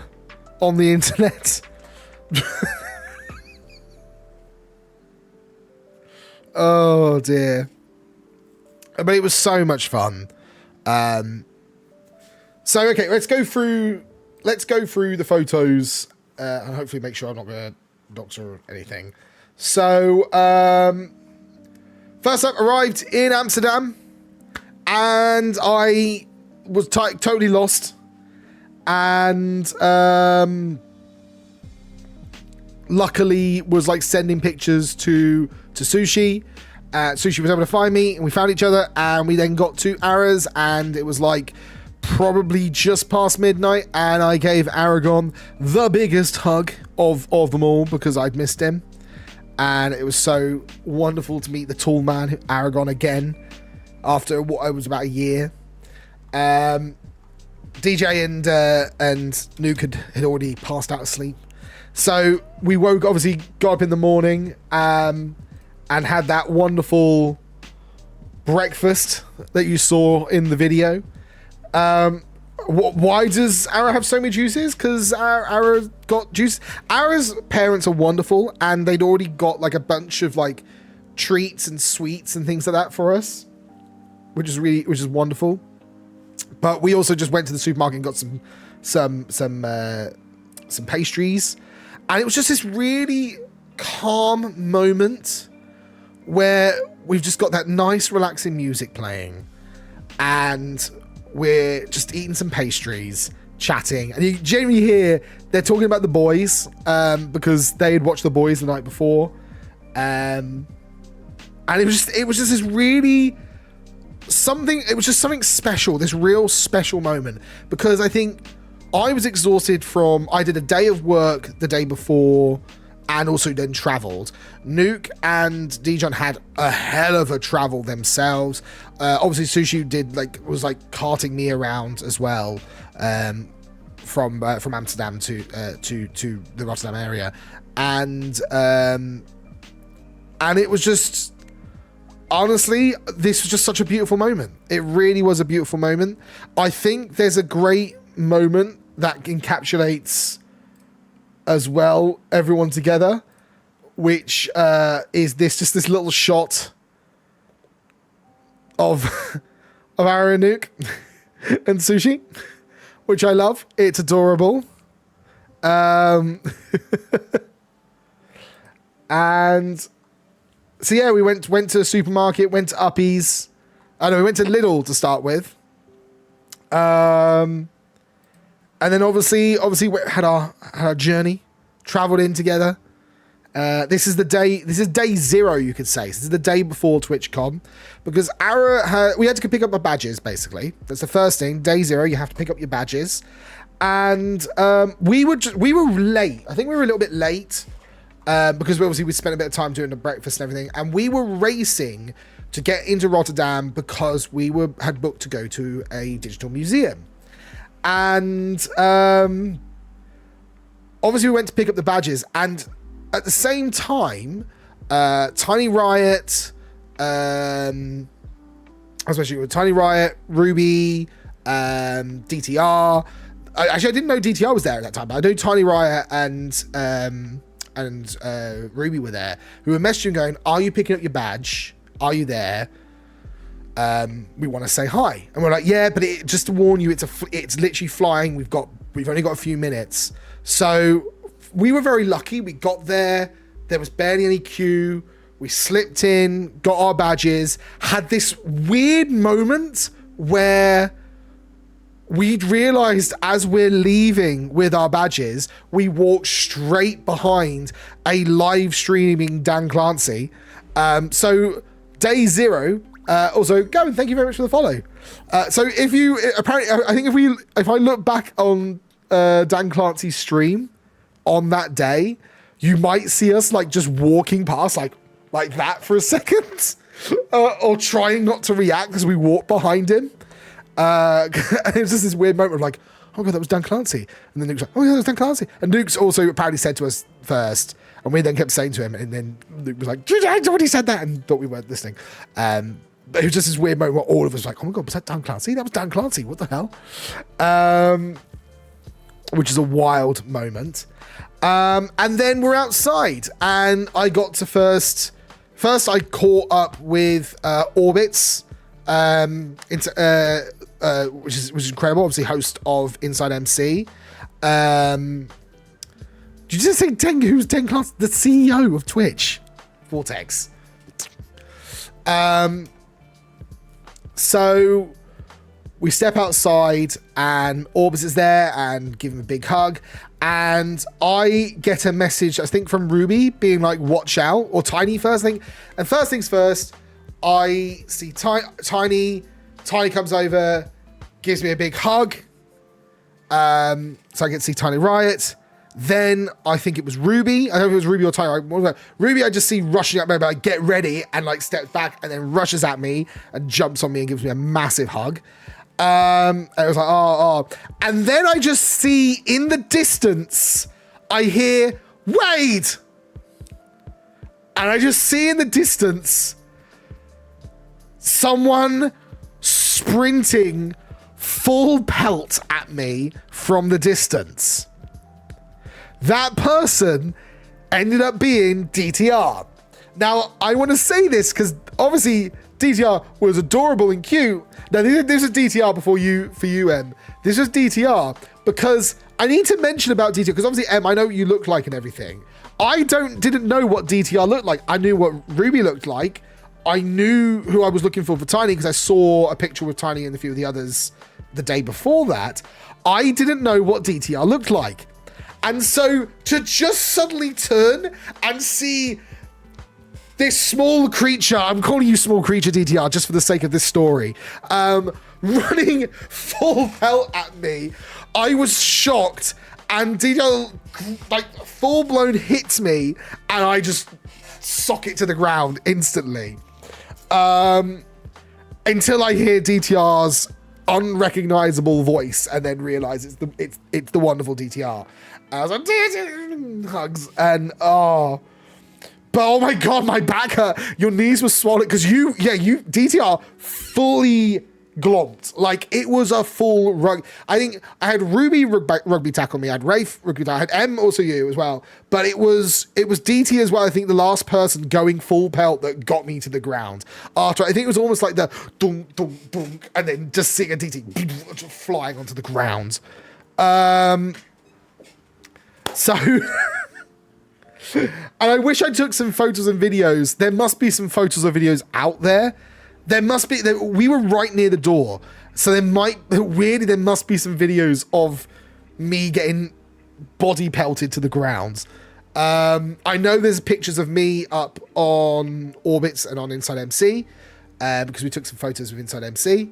on the internet. Oh dear. But it was so much fun. So okay, let's go through the photos and hopefully make sure I'm not gonna dox or anything. So first up, arrived in Amsterdam and I was totally lost, and luckily was like sending pictures to Sushi. Sushi was able to find me and we found each other, and we then got to Ara's, and it was like probably just past midnight, and I gave Aragon the biggest hug of them all because I'd missed him, and it was so wonderful to meet the tall man Aragon again after what was about a year. DJ and Nuke had already passed out of sleep, so we obviously got up in the morning and had that wonderful breakfast that you saw in the video. Why does Ara have so many juices? Because Ara got juice. Ara's parents are wonderful, and they'd already got like a bunch of like treats and sweets and things like that for us, which is wonderful. But we also just went to the supermarket and got some pastries, and it was just this really calm moment where we've just got that nice relaxing music playing, and we're just eating some pastries, chatting, and you genuinely hear they're talking about The Boys, because they had watched The Boys the night before, and it was just this really something. It was just something special, this real special moment, because I think I was exhausted from, I did a day of work the day before and also then traveled. Nuke and Dijon had a hell of a travel themselves. Obviously Sushi was carting me around as well, from Amsterdam to the Rotterdam area, and it was just, honestly, this was just such a beautiful moment. It really was a beautiful moment. I think there's a great moment that encapsulates as well everyone together, which is this little shot of Ara and Nuke and Sushi, which I love. It's adorable. And so yeah, we went to a supermarket, went to Uppies. We went to Lidl to start with. And then obviously we had our journey, traveled in together. This is day 0, you could say. This is the day before TwitchCon, because we had to pick up our badges, basically. That's the first thing. Day 0, you have to pick up your badges. And we were late. I think we were a little bit late, because we spent a bit of time doing the breakfast and everything. And we were racing to get into Rotterdam because we had booked to go to a digital museum. And obviously we went to pick up the badges, and at the same time, Tiny Riot, especially with Tiny Riot, Ruby, DTR. Actually, I didn't know DTR was there at that time, but I know Tiny Riot and Ruby were there, who were messaging going, "Are you picking up your badge? Are you there?" We want to say hi. And we're like, yeah, but just to warn you, it's literally flying. We've only got a few minutes. So we were very lucky. We got there. There was barely any queue. We slipped in, got our badges, had this weird moment where we'd realized as we're leaving with our badges, we walked straight behind a live streaming Dan Clancy. So day 0, also Gavin, thank you very much for the follow. So if you, apparently, I think if I look back on Dan Clancy's stream on that day, you might see us like just walking past like that for a second, or trying not to react because we walked behind him. And it was just this weird moment of like, oh god, that was Dan Clancy. And then Nuke's like, oh yeah, that was Dan Clancy. And Nuke's also apparently said to us first, and we then kept saying to him, and then Nuke was like, I already said that, and thought we weren't listening. But it was just this weird moment where all of us were like, oh my god, was that Dan Clancy? That was Dan Clancy. What the hell? Which is a wild moment. And then we're outside, and I got to first I caught up with Orbits, which is incredible. Obviously, host of Inside MC. Did you just say who's Dan Clancy? The CEO of Twitch, Vortex. So we step outside, and Orbis is there, and give him a big hug. And I get a message, I think, from Ruby being like, watch out, or Tiny first thing. And first things first, I see Tiny. Tiny comes over, gives me a big hug. So I get to see Tiny Riot. Then I think it was Ruby. I don't know if it was Ruby or Tiny. Ruby, I just see rushing at me, like, get ready, and like steps back and then rushes at me and jumps on me and gives me a massive hug. And it was like, oh. And then I just see in the distance, I hear Wade. And I just see in the distance someone sprinting full pelt at me from the distance. That person ended up being DTR. Now, I want to say this because obviously DTR was adorable and cute. Now, this is DTR for you, Em. This is DTR because I need to mention about DTR because obviously, Em, I know what you look like and everything. I didn't know what DTR looked like. I knew what Ruby looked like. I knew who I was looking for Tiny because I saw a picture with Tiny and a few of the others the day before that. I didn't know what DTR looked like. And so to just suddenly turn and see this small creature, I'm calling you small creature DTR just for the sake of this story, running full pelt at me, I was shocked, and DTR like full blown hits me, and I just sock it to the ground instantly. Until I hear DTR's unrecognizable voice and then realize it's the wonderful DTR. I was like, hugs, and but oh my god, my back hurt. Your knees were swollen because you DTR fully glomped. Like it was a full rug. I think I had Ruby rugby tackle me. I had Rafe rugby tackle. I had M, also you as well. But it was DT as well. I think the last person going full pelt that got me to the ground. After I think it was almost like the dunk dunk dunk, and then just seeing a DT flying onto the ground. So. And I wish I took some photos and videos. There must be some photos or videos out there. There must be. We were right near the door. So there must be some videos of me getting body pelted to the ground. I know there's pictures of me up on Orbits and on Inside MC because we took some photos with Inside MC.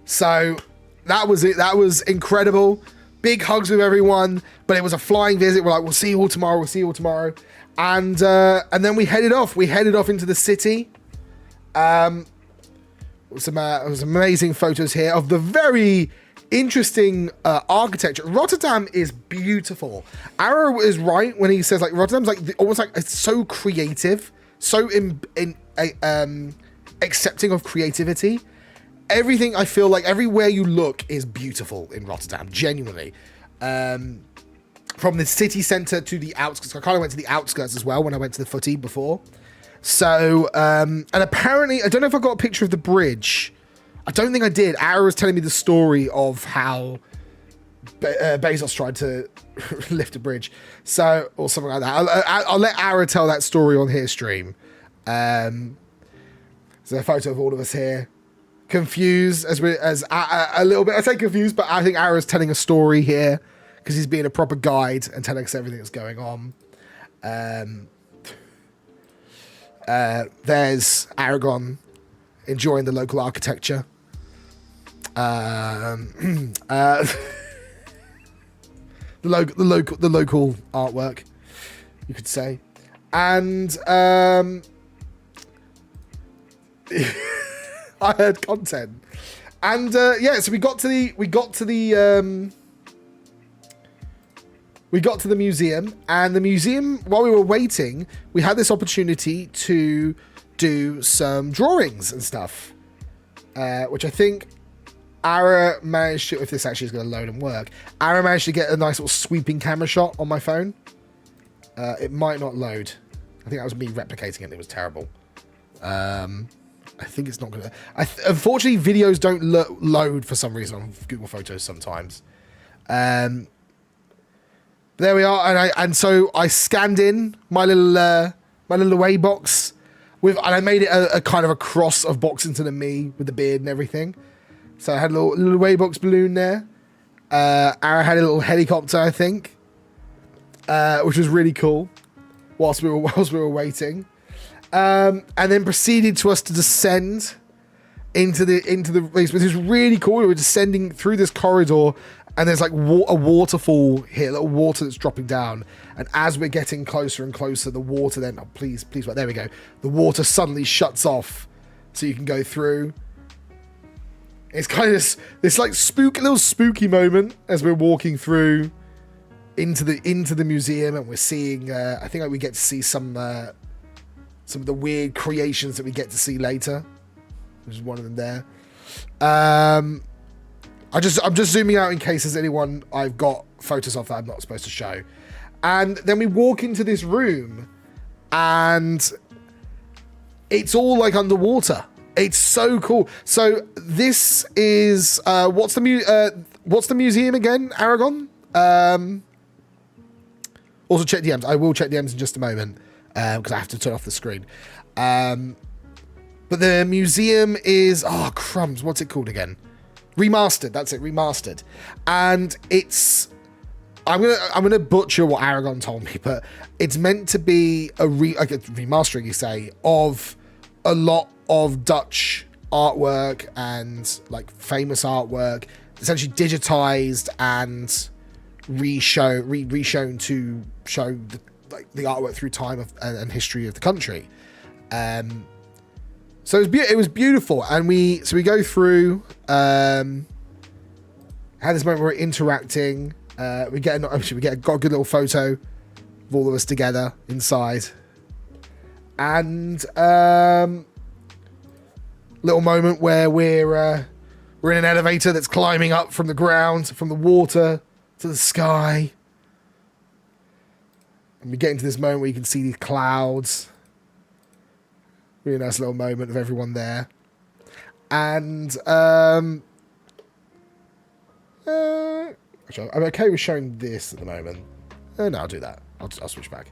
So that was it. That was incredible. Big hugs with everyone, but it was a flying visit. We're like, we'll see you all tomorrow. And then we headed off. We headed off into the city. It was amazing photos here of the very interesting architecture. Rotterdam is beautiful. Arrow is right when he says like Rotterdam's like almost like it's so creative, so accepting of creativity. Everything, I feel like everywhere you look is beautiful in Rotterdam, genuinely. From the city centre to the outskirts. I kind of went to the outskirts as well when I went to the footy before. So, and apparently, I don't know if I got a picture of the bridge. I don't think I did. Ara was telling me the story of how Bezos tried to lift a bridge. So, or something like that. I'll let Ara tell that story on his stream. There's a photo of all of us here. Confused as a little bit. I say confused, but I think Ara's telling a story here because he's being a proper guide and telling us everything that's going on. There's Aragon enjoying the local architecture. The local artwork, you could say, and I heard content, and yeah. So we got to the museum, and the museum. While we were waiting, we had this opportunity to do some drawings and stuff, which I think Ara managed to. If this actually is going to load and work, Ara managed to get a nice little sweeping camera shot on my phone. It might not load. I think that was me replicating it. It was terrible. I think it's not gonna. Unfortunately, videos don't load for some reason on Google Photos sometimes. There we are, and so I scanned in my little WadeBox and I made it a kind of a cross of box into the me with the beard and everything. So I had a little WadeBox balloon there. Ara had a little helicopter, I think, which was really cool. Whilst we were waiting. And then proceeded to us to descend into the place, which is really cool. We were descending through this corridor, and there's like a waterfall here, little water that's dropping down. And as we're getting closer and closer, the water then, oh, please, right, there we go. The water suddenly shuts off, so you can go through. It's kind of this like little spooky moment as we're walking through into the museum, and we're seeing. I think we get to see some of the weird creations that we get to see later. There's one of them there. I'm just zooming out in case there's anyone I've got photos of that I'm not supposed to show. And then we walk into this room, and it's all like underwater. It's so cool. So this is what's the museum again, Aragon? Also check DMs. I will check DMs in just a moment. Because I have to turn off the screen. But the museum is... Oh, crumbs. What's it called again? Remastered. That's it. Remastered. And it's... I'm gonna butcher what Aragon told me, but it's meant to be like a remastering, you say, of a lot of Dutch artwork and like famous artwork, essentially digitized and reshown to show the artwork through time and history of the country. So it was beautiful, and we go through. Had this moment where we're interacting. We got a good little photo of all of us together inside, and little moment where we're in an elevator that's climbing up from the ground, from the water to the sky. And we get into this moment where you can see these clouds. Really nice little moment of everyone there. And actually, I'm okay with showing this at the moment. No, I'll do that. I'll switch back.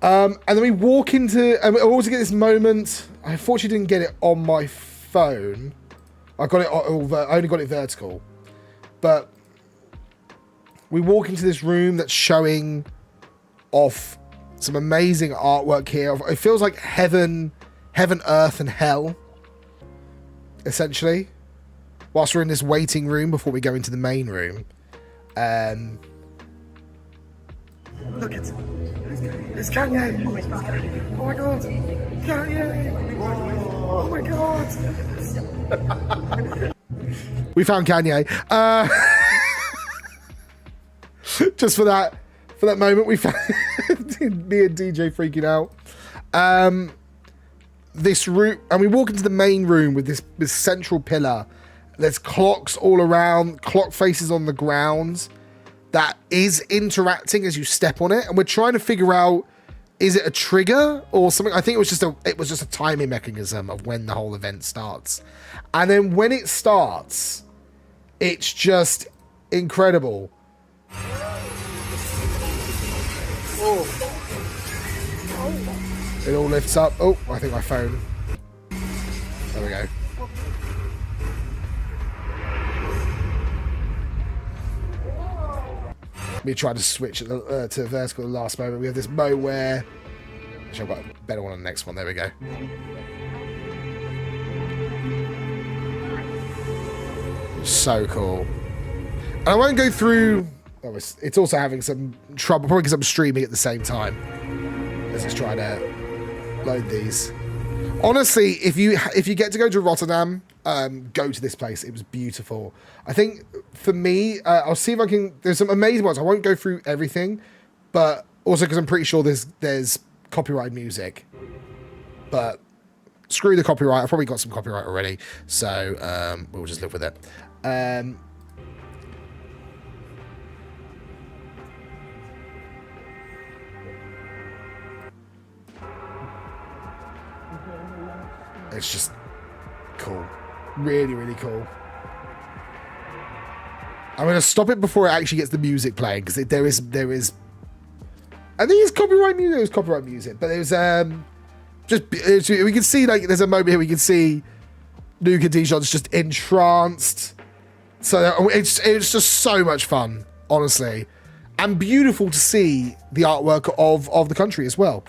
And then we walk into... And we also get this moment... I unfortunately didn't get it on my phone. I only got it vertical. But we walk into this room that's showing off some amazing artwork here. It feels like heaven, earth, and hell, essentially. Whilst we're in this waiting room before we go into the main room. Look, it's Kanye. Oh my god. Kanye. Oh my god. We found Kanye. Just for that moment, we found me and DJ freaking out. This room, and we walk into the main room with this central pillar. There's clocks all around, clock faces on the ground that is interacting as you step on it, and we're trying to figure out is it a trigger or something? I think it was just a timing mechanism of when the whole event starts. And then when it starts, it's just incredible. Oh. It all lifts up. Oh, I think my phone. There we go. We tried to switch to vertical at the last moment. We have this mode where... Actually, I've got a better one on the next one. There we go. So cool. And I won't go through... Oh, it's also having some trouble, probably because I'm streaming at the same time. Let's just try to load these. Honestly, if you get to go to Rotterdam, go to this place. It was beautiful. I think for me, I'll see if I can. There's some amazing ones. I won't go through everything, but also because I'm pretty sure there's copyrighted music. But screw the copyright. I've probably got some copyright already, so we'll just live with it. It's just cool. Really, really cool. I'm going to stop it before it actually gets the music playing, because there is... I think it's copyright music. It was copyright music, but there's we can see, like, there's a moment here we can see Nuke and Dijon's just entranced. So it's just so much fun, honestly, and beautiful to see the artwork of the country as well.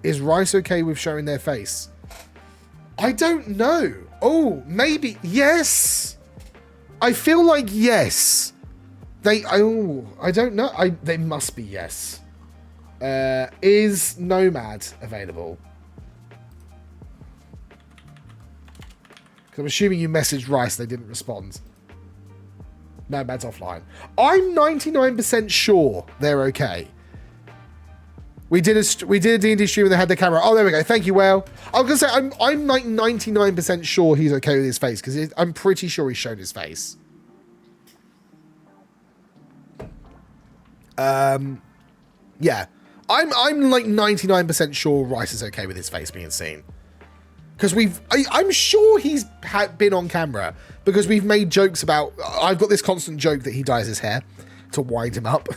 Is Rice okay with showing their face? I don't know. Oh, maybe. Yes. I feel like yes. I don't know. They must be yes. Is Nomad available? Because I'm assuming you messaged Rice, they didn't respond. Nomad's offline. I'm 99% sure they're okay. We did a D&D stream and they had their camera. Oh, there we go. Thank you, Whale. I was gonna say I'm like 99% sure he's okay with his face, because I'm pretty sure he's shown his face. Yeah, I'm like 99% sure Rice is okay with his face being seen, because I'm sure he's been on camera, because we've made jokes about. I've got this constant joke that he dyes his hair to wind him up.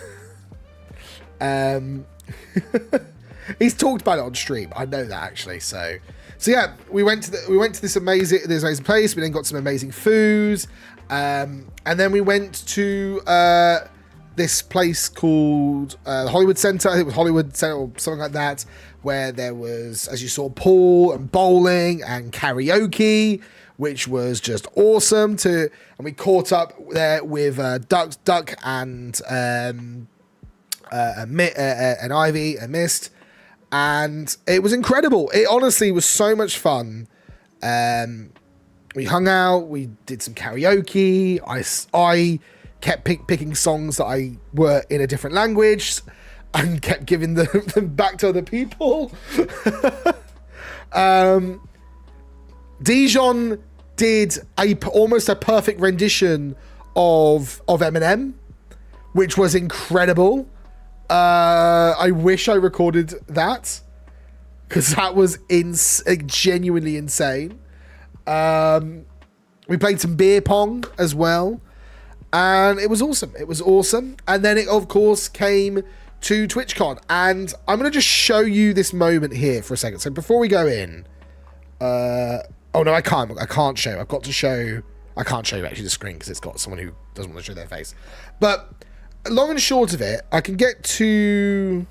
He's talked about it on stream. I know that, actually. So yeah, we went to this amazing place. We then got some amazing food, and then we went to this place called the Hollywood Center. I think it was Hollywood Center or something like that, where there was, as you saw, pool and bowling and karaoke, which was just awesome. And we caught up there with Duck and Ivy and Mist, and it was incredible. It honestly was so much fun. We hung out, we did some karaoke. I kept picking songs that were in a different language and kept giving them back to other people. Dijon did almost a perfect rendition of Eminem, which was incredible. I wish I recorded that, because that was genuinely insane. We played some beer pong as well, and it was awesome. And then it, of course, came to TwitchCon, and I'm going to just show you this moment here for a second. So before we go in, oh no, I can't show. I can't show you actually the screen, because it's got someone who doesn't want to show their face. But long and short of it, I can get to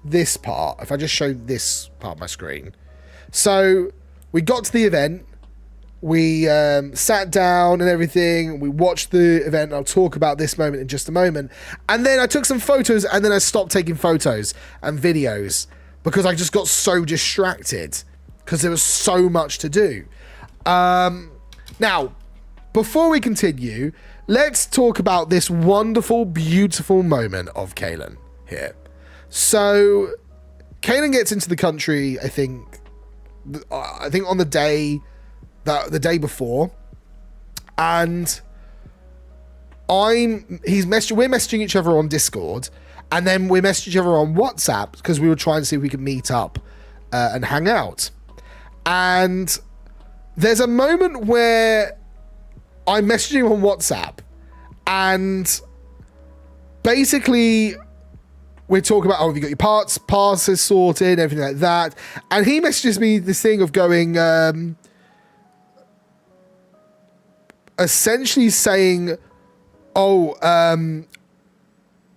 this part if I just show this part of my screen. So we got to the event, we sat down and everything, we watched the event. I'll talk about this moment in just a moment. And then I took some photos, and then I stopped taking photos and videos because I just got so distracted, because there was so much to do. Now, before we continue, let's talk about this wonderful, beautiful moment of Kaylin here. So, Kaylin gets into the country, I think on the day before, and we're messaging each other on Discord, and then we messaged each other on WhatsApp because we were trying to see if we could meet up and hang out. And there's a moment where I'm messaging him on WhatsApp, and basically we're talking about, oh, have you got your passes sorted, everything like that. And he messages me this thing of going, essentially saying, oh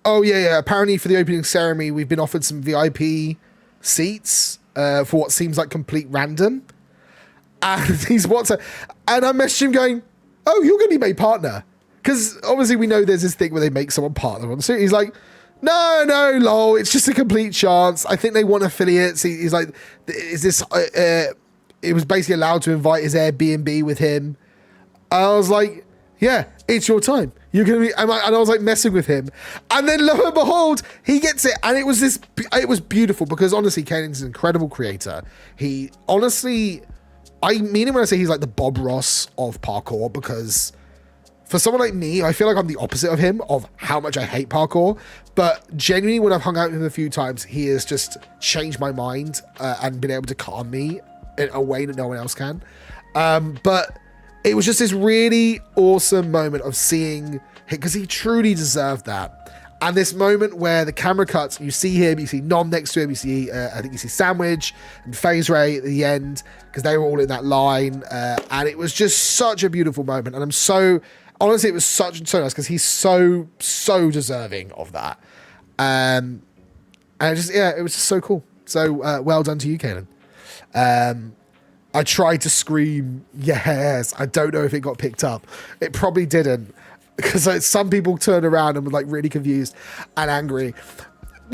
yeah, apparently for the opening ceremony, we've been offered some VIP seats for what seems like complete random. And he's WhatsApp, and I messaged him going, oh, you're going to be made partner. Because obviously we know there's this thing where they make someone partner on the suit. He's like, no, lol, it's just a complete chance. I think they want affiliates. He's like, is this, it was basically allowed to invite his Airbnb with him. I was like, yeah, it's your time. You're going to be, and I was like messing with him. And then lo and behold, he gets it. And it was beautiful because honestly, Kanan's an incredible creator. He honestly, I mean it when I say he's like the Bob Ross of parkour, because for someone like me, I feel like I'm the opposite of him, of how much I hate parkour. But genuinely, when I've hung out with him a few times, he has just changed my mind and been able to calm me in a way that no one else can. But it was just this really awesome moment of seeing him, because he truly deserved that. And this moment where the camera cuts, you see him, you see Nom next to him, you see, I think you see Sandwich and FaZe Ray at the end, because they were all in that line. And it was just such a beautiful moment. And I'm so... Honestly, it was so nice because he's so deserving of that. And it was just so cool. So well done to you, Kanan. I tried to scream, yes. I don't know if it got picked up. It probably didn't, because some people turned around and were like really confused and angry.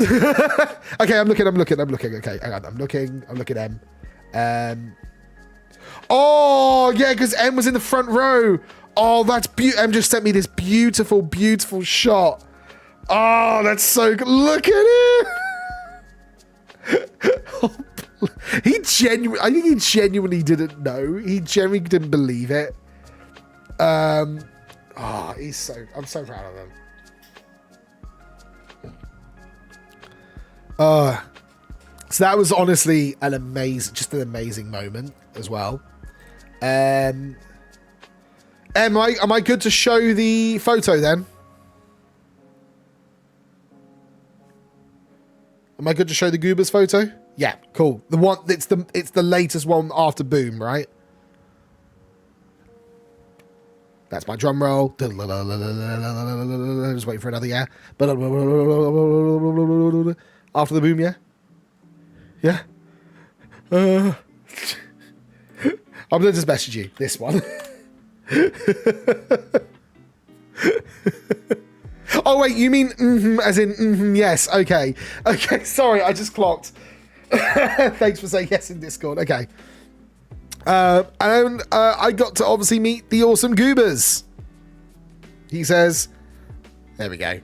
Okay, I'm looking. Okay, hang on. I'm looking M. Oh, yeah, because M was in the front row. Oh, that's beautiful. M just sent me this beautiful, beautiful shot. Oh, that's so good. Look at it. I think he genuinely didn't know. He genuinely didn't believe it. I'm so proud of him. So that was honestly an amazing moment as well. Am I good to show the photo then? Am I good to show the Goobers photo? Yeah, cool. The one it's the latest one after Boom, right? That's my drum roll. Just waiting for another yeah. After the Boom, yeah. Yeah. I'm gonna just message you this one. Oh wait, you mean as in yes? Okay, sorry, I just clocked. Thanks for saying yes in Discord. Okay, and I got to obviously meet the awesome Goobers. He says, there we go.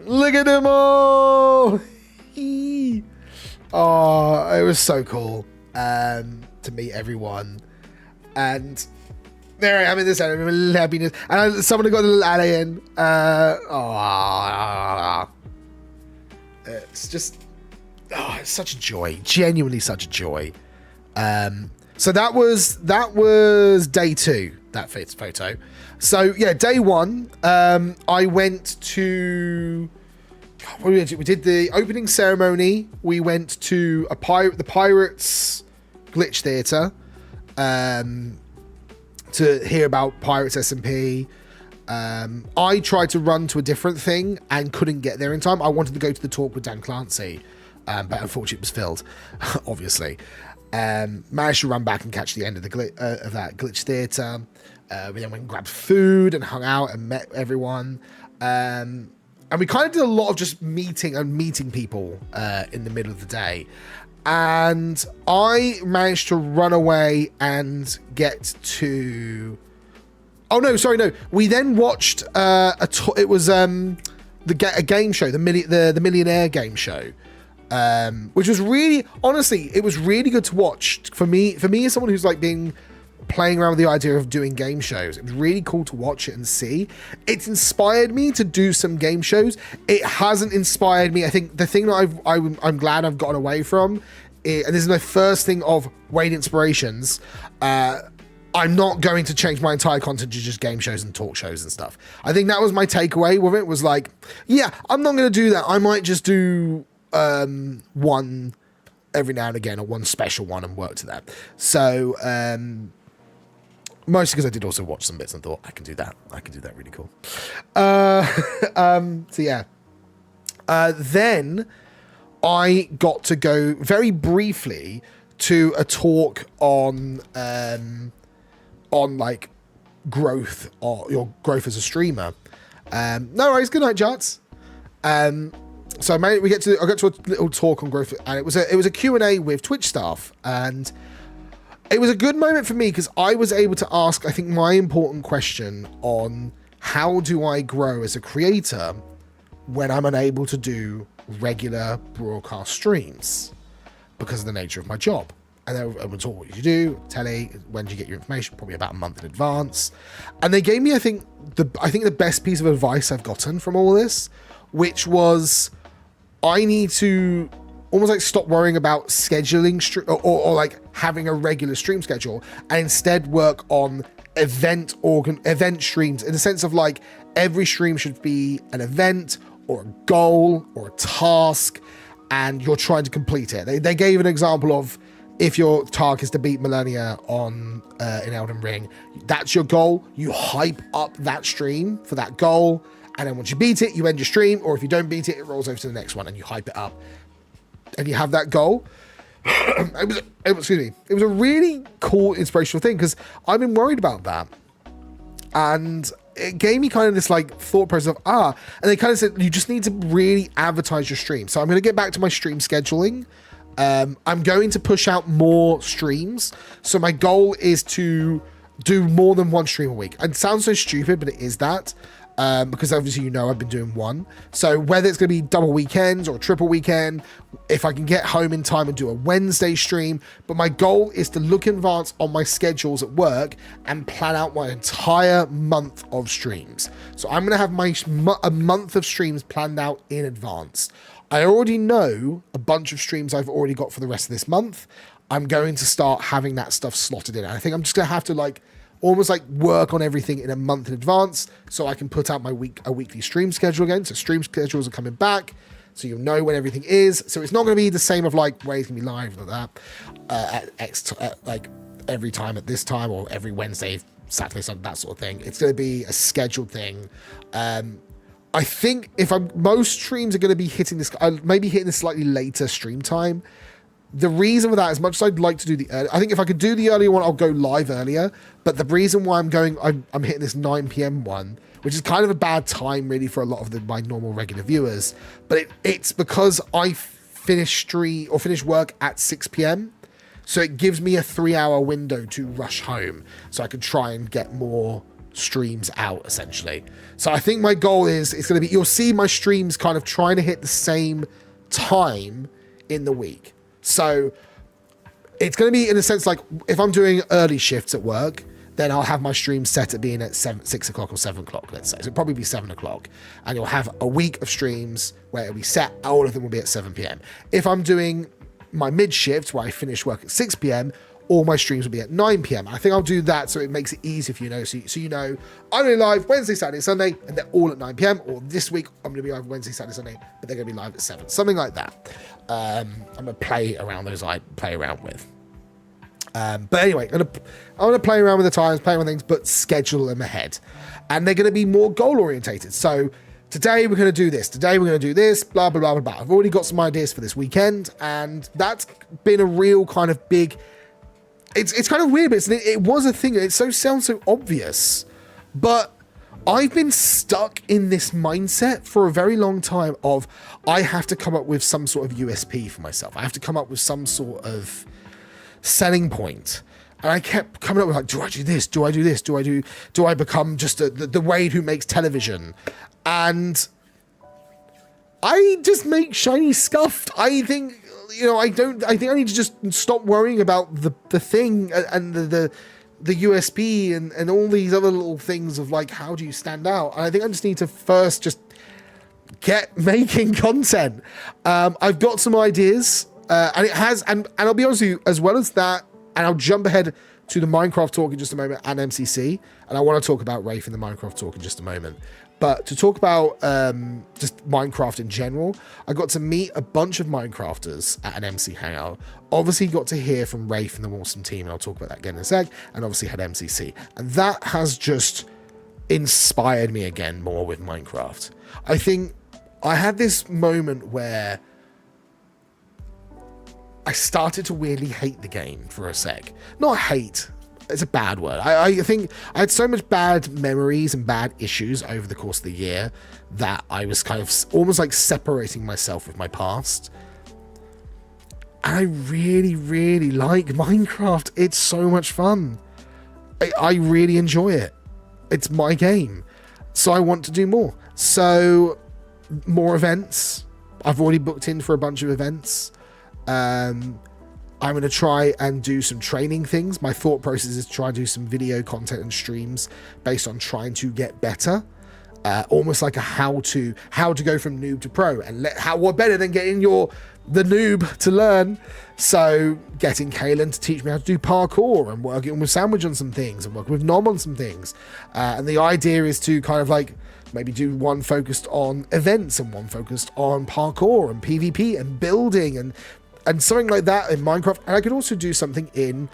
Look at them all. Oh, it was so cool to meet everyone. And there I am in this area, happiness. And someone got a little alien. It's just, it's such a joy. Genuinely such a joy. So that was day 2, that photo. So yeah, day 1, I went to, we did the opening ceremony. We went to the Pirates Glitch Theatre to hear about Pirates SMP. I tried to run to a different thing and couldn't get there in time. I wanted to go to the talk with Dan Clancy, but unfortunately it was filled, obviously. Managed to run back and catch the end of the of that Glitch Theatre. We then went and grabbed food and hung out and met everyone. And we kind of did a lot of just meeting people in the middle of the day. And I managed to run away and get to... Oh, no, sorry, no. We then watched it was a game show, the Millionaire game show, which was really, honestly, it was really good to watch. For me as someone who's like been playing around with the idea of doing game shows. It was really cool to watch it and see. It's inspired me to do some game shows. It hasn't inspired me. I think the thing that I'm glad I've gotten away from, and this is my first thing of Wade Inspirations, I'm not going to change my entire content to just game shows and talk shows and stuff. I think that was my takeaway with it, was like, yeah, I'm not going to do that. I might just do one every now and again, or one special one, and work to that. So mostly because I did also watch some bits and thought, I can do that really cool. So yeah, then I got to go very briefly to a talk on like growth, or your growth as a streamer. No worries, good night, Jarts. So I got to a little talk on growth, and it was a Q&A with Twitch staff, and it was a good moment for me because I was able to ask, I think, my important question on how do I grow as a creator when I'm unable to do regular broadcast streams because of the nature of my job. And they would talk, what you do, telly, when do you get your information, probably about a month in advance. And they gave me, I think the best piece of advice I've gotten from all this, which was I need to almost like stop worrying about scheduling or like having a regular stream schedule, and instead work on event streams, in the sense of like every stream should be an event or a goal or a task, and you're trying to complete it. They gave an example of, if your task is to beat Millennia on in Elden Ring, that's your goal. You hype up that stream for that goal, and then once you beat it, you end your stream, or if you don't beat it, it rolls over to the next one, and you hype it up, and you have that goal. It was a really cool, inspirational thing, because I've been worried about that, and it gave me kind of this like thought process of, and they kind of said, you just need to really advertise your stream. So I'm going to get back to my stream scheduling. I'm going to push out more streams. So my goal is to do more than one stream a week. It sounds so stupid, but it is that. Because obviously, I've been doing one. So whether it's going to be double weekends or triple weekend, if I can get home in time and do a Wednesday stream. But my goal is to look in advance on my schedules at work and plan out my entire month of streams. So I'm going to have a month of streams planned out in advance. I already know a bunch of streams I've already got for the rest of this month. I'm going to start having that stuff slotted in. I think I'm just going to have to like almost like work on everything in a month in advance, so I can put out a weekly stream schedule again. So stream schedules are coming back, so you'll know when everything is. So it's not going to be the same of like where it's going to be live like that like every time at this time, or every Wednesday, Saturday, Sunday, that sort of thing. It's going to be a scheduled thing. I think most streams are going to be hitting this slightly later stream time. The reason for that, as much as I'd like to do the early, I think if I could do the earlier one, I'll go live earlier. But the reason why I'm hitting this 9 p.m. one, which is kind of a bad time really for a lot of my normal regular viewers, but it's because I finish work at 6 p.m. So it gives me a 3-hour window to rush home, so I can try and get more streams out essentially. So I think my goal is, it's going to be, you'll see my streams kind of trying to hit the same time in the week. So it's going to be in a sense like, if I'm doing early shifts at work, then I'll have my stream set at being at 6 o'clock or 7 o'clock, let's say. So it'll probably be 7 o'clock, and you'll have a week of streams where it'll be set, all of them will be at 7 p.m. If I'm doing my mid shift where I finish work at 6 p.m, all my streams will be at 9 p.m. I think I'll do that so it makes it easier for so you know I'm going to be live Wednesday, Saturday, Sunday, and they're all at 9 p.m. Or this week I'm going to be live Wednesday, Saturday, Sunday, but they're going to be live at 7, something like that. I'm going to play around those I play around with. But anyway, I'm going to play around with the times, play around with things, but schedule them ahead. And they're going to be more goal orientated. So today we're going to do this. Today we're going to do this, blah, blah, blah, blah, blah. I've already got some ideas for this weekend, and that's been a real kind of big... It's kind of weird, but it was a thing. It sounds so obvious, but I've been stuck in this mindset for a very long time of, I have to come up with some sort of USP for myself. I have to come up with some sort of selling point. And I kept coming up with like, do I do this? Do I do this? Do I become just the Wade who makes television? And I just make shiny scuffed. I think I think I need to just stop worrying about the thing and the USP and all these other little things of like, how do you stand out? And I think I just need to first just get making content. I've got some ideas, and it has, and I'll be honest with you, as well as that, and I'll jump ahead to the Minecraft talk in just a moment and MCC, and I want to talk about Wraith in the Minecraft talk in just a moment. But to talk about just Minecraft in general, I got to meet a bunch of Minecrafters at an MC hangout. Obviously got to hear from Wraith and the Awesome team, and I'll talk about that again in a sec, and obviously had MCC. And that has just inspired me again more with Minecraft. I think I had this moment where I started to weirdly hate the game for a sec. Not hate, it's a bad word. I think I had so much bad memories and bad issues over the course of the year that I was kind of almost like separating myself with my past. And I really, really like Minecraft. It's so much fun. I really enjoy it. It's my game. So I want to do more. So more events. I've already booked in for a bunch of events. I'm going to try and do some training things. My thought process is to try and do some video content and streams based on trying to get better. Almost like a how to go from noob to pro, and what better than getting the noob to learn. So getting Kaylin to teach me how to do parkour, and working with Sandwich on some things, and working with Nom on some things. And the idea is to kind of like maybe do one focused on events and one focused on parkour and PvP and building and something like that in Minecraft. And I could also do something in,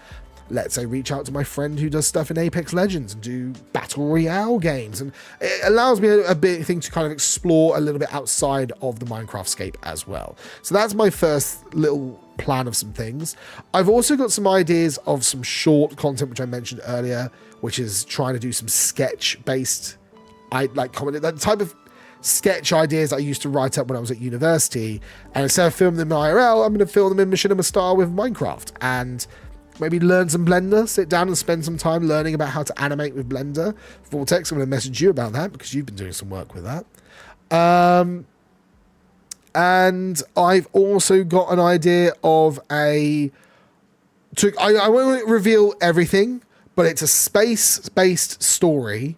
let's say, reach out to my friend who does stuff in Apex Legends and do Battle Royale games. And it allows me a big thing to kind of explore a little bit outside of the Minecraft scape as well. So that's my first little plan of some things. I've also got some ideas of some short content, which I mentioned earlier, which is trying to do some sketch-based, that type of sketch ideas I used to write up when I was at university, and instead of filming them in IRL, I'm going to film them in Machinima style with Minecraft, and maybe learn some Blender, sit down and spend some time learning about how to animate with Blender. Vortex, I'm going to message you about that because you've been doing some work with that. And I've also got an idea of I won't reveal everything, but it's a space-based story.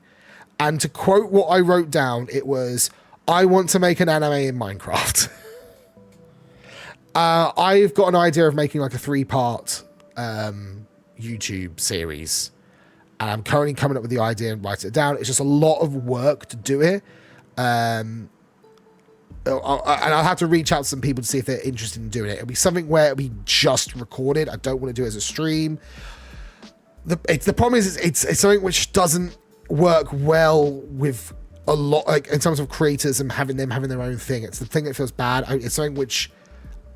And to quote what I wrote down, it was, I want to make an anime in Minecraft. I've got an idea of making like a 3-part YouTube series. And I'm currently coming up with the idea and writing it down. It's just a lot of work to do it. And I'll have to reach out to some people to see if they're interested in doing it. It'll be something where it'll be just recorded. I don't want to do it as a stream. The problem is it's something which doesn't work well with a lot, like in terms of creators and having their own thing. It's the thing that feels bad. It's something which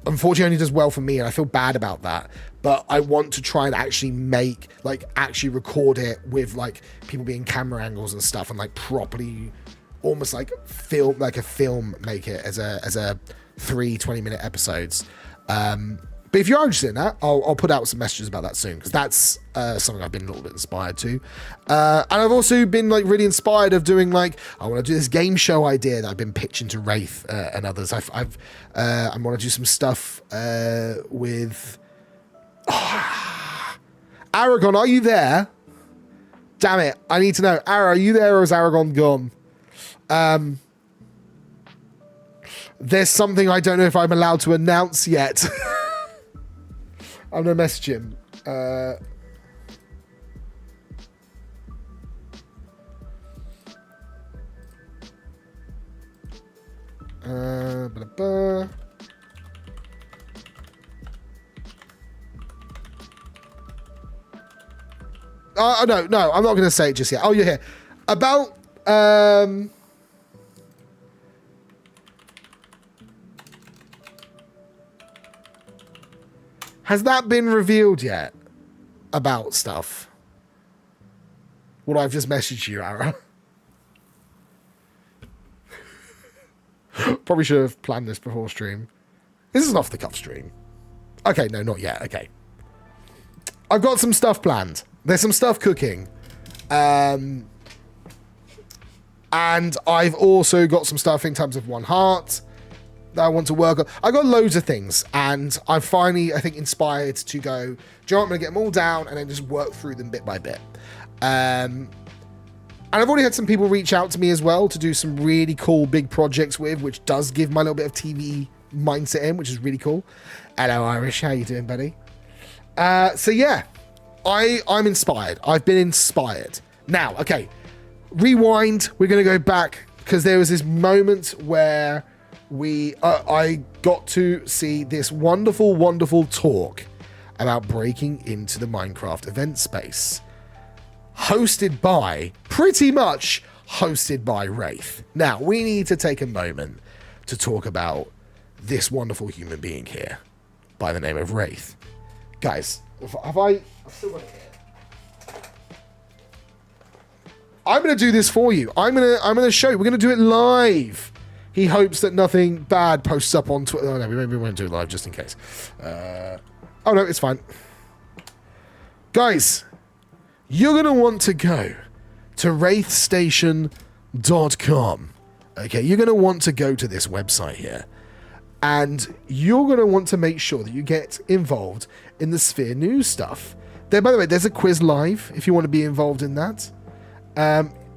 unfortunately only does well for me, and I feel bad about that. But I want to try and actually actually record it with like people being camera angles and stuff, and like properly almost like film, like a film, make it as a 3 20-minute episodes. But if you're interested in that, I'll put out some messages about that soon, because that's something I've been a little bit inspired to. And I've also been like really inspired of doing I want to do this game show idea that I've been pitching to Wraith and others. I want to do some stuff with Aragon. Are you there? Damn it! I need to know. Ara, are you there, or is Aragon gone? There's something I don't know if I'm allowed to announce yet. I'm going to message him. No, I'm not going to say it just yet. Oh, you're here. About... has that been revealed yet about stuff? What I've just messaged you, Ara. Probably should have planned this before stream. This is an off-the-cuff stream. Okay, no, not yet. Okay. I've got some stuff planned. There's some stuff cooking. And I've also got some stuff in terms of One Heart. that I want to work on. I got loads of things, and I'm finally, I think, inspired to go, do you know what, I'm going to get them all down and then just work through them bit by bit. And I've already had some people reach out to me as well to do some really cool big projects with, which does give my little bit of TV mindset in, which is really cool. Hello, Irish. How you doing, buddy? So yeah, I'm inspired. I've been inspired. Now, okay, rewind. We're going to go back because there was this moment where I got to see this wonderful, wonderful talk about breaking into the Minecraft event space. Pretty much hosted by Wraith. Now, we need to take a moment to talk about this wonderful human being here by the name of Wraith. Guys, I've still got it here. I'm going to do this for you. I'm going to show you. We're going to do it live. He hopes that nothing bad posts up on Twitter. Oh, no, maybe we won't do it live just in case. Oh, no, it's fine. Guys, you're going to want to go to wraithstation.com. Okay, you're going to want to go to this website here. And you're going to want to make sure that you get involved in the Sphere News stuff. There, by the way, there's a quiz live if you want to be involved in that.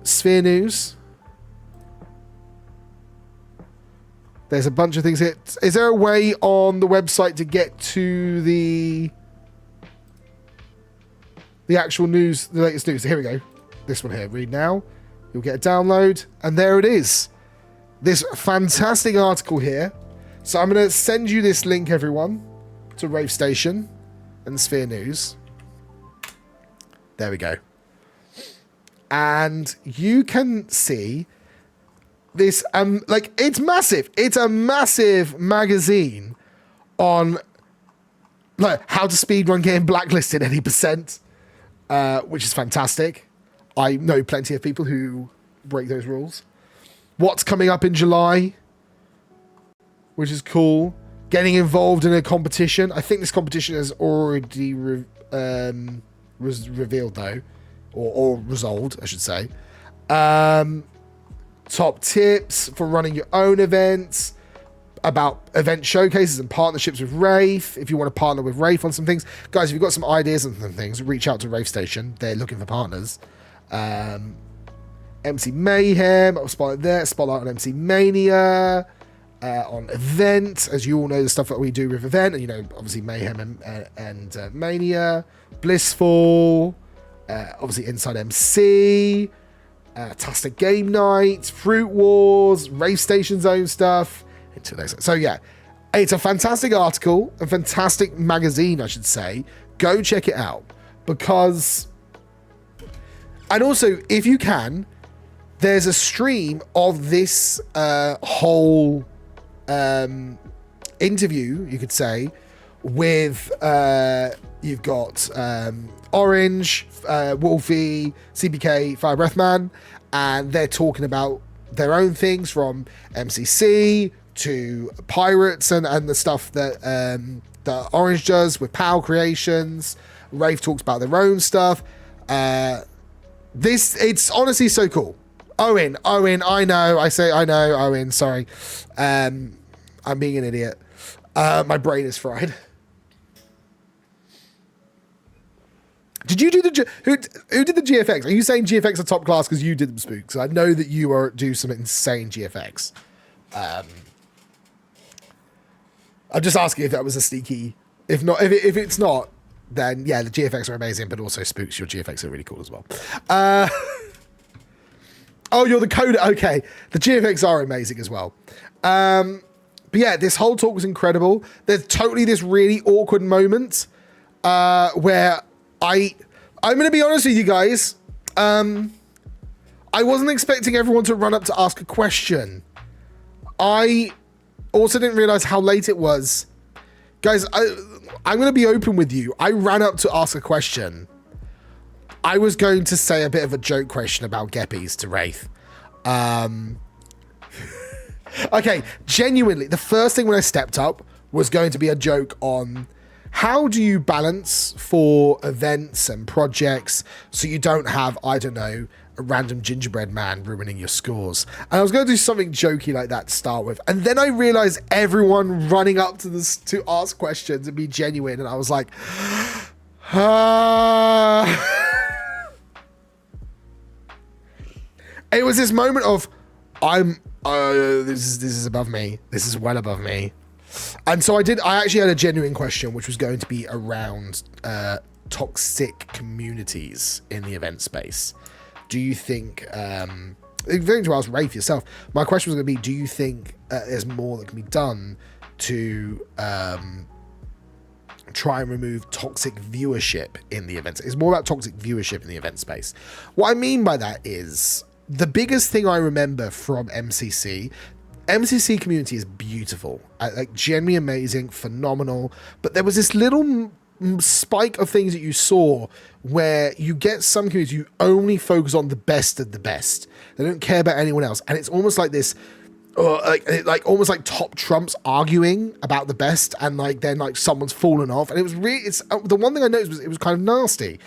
Sphere News. There's a bunch of things here. Is there a way on the website to get to the actual news, the latest news? Here we go. This one here. Read now. You'll get a download. And there it is. This fantastic article here. So I'm going to send you this link, everyone, to Rave Station and Sphere News. There we go. And you can see this, like, it's massive. It's a massive magazine on like how to speedrun getting blacklisted any percent, which is fantastic. I know plenty of people who break those rules. What's coming up in July, which is cool. Getting involved in a competition. I think this competition has already revealed, though. Or resolved, I should say. Top tips for running your own events. About event showcases and partnerships with Wraith. If you want to partner with Wraith on some things. Guys, if you've got some ideas and some things, reach out to Wraith Station. They're looking for partners. MC Mayhem. Spotlight on MC Mania. On Event, as you all know, the stuff that we do with Event, and you know, obviously Mayhem and Mania, Blissful, obviously Inside MC, Tastic Game Night, Fruit Wars, Rave Station's own stuff. So yeah, it's a fantastic article, a fantastic magazine, I should say. Go check it out because, and also if you can, there's a stream of this whole interview, you could say, with you've got Orange, Wolfie, CPK, Fire Breathman, and they're talking about their own things from MCC to Pirates and the stuff that that Orange does with POW Creations. Rave talks about their own stuff. It's honestly so cool. Owen, I know, Owen, sorry. I'm being an idiot. My brain is fried. Did you do who did the GFX? Are you saying GFX are top class because you did them, Spooks? I know that you do some insane GFX. I'm just asking if that was a sneaky. If not, if it's not, then yeah, the GFX are amazing, but also Spooks, your GFX are really cool as well. Oh, you're the coder. Okay. The GFX are amazing as well. But yeah, this whole talk was incredible. There's totally this really awkward moment where I'm going to be honest with you guys. I wasn't expecting everyone to run up to ask a question. I also didn't realize how late it was. Guys, I'm going to be open with you. I ran up to ask a question. I was going to say a bit of a joke question about Geppies to Wraith. Okay, genuinely, the first thing when I stepped up was going to be a joke on how do you balance for events and projects so you don't have, I don't know, a random gingerbread man ruining your scores. And I was going to do something jokey like that to start with. And then I realized everyone running up to this to ask questions and be genuine. And I was like, it was this moment of, this is above me. This is well above me. And so I actually had a genuine question, which was going to be around toxic communities in the event space. Do you think, going to ask Rafe yourself, my question was going to be, do you think there's more that can be done to try and remove toxic viewership in the events? It's more about toxic viewership in the event space. What I mean by that is, the biggest thing I remember from MCC community is beautiful, like genuinely amazing, phenomenal, but there was this little spike of things that you saw where you get some communities who only focus on the best of the best. They don't care about anyone else, and it's almost like this almost like top trumps arguing about the best, and like then like someone's fallen off, and it's the one thing I noticed was it was kind of nasty.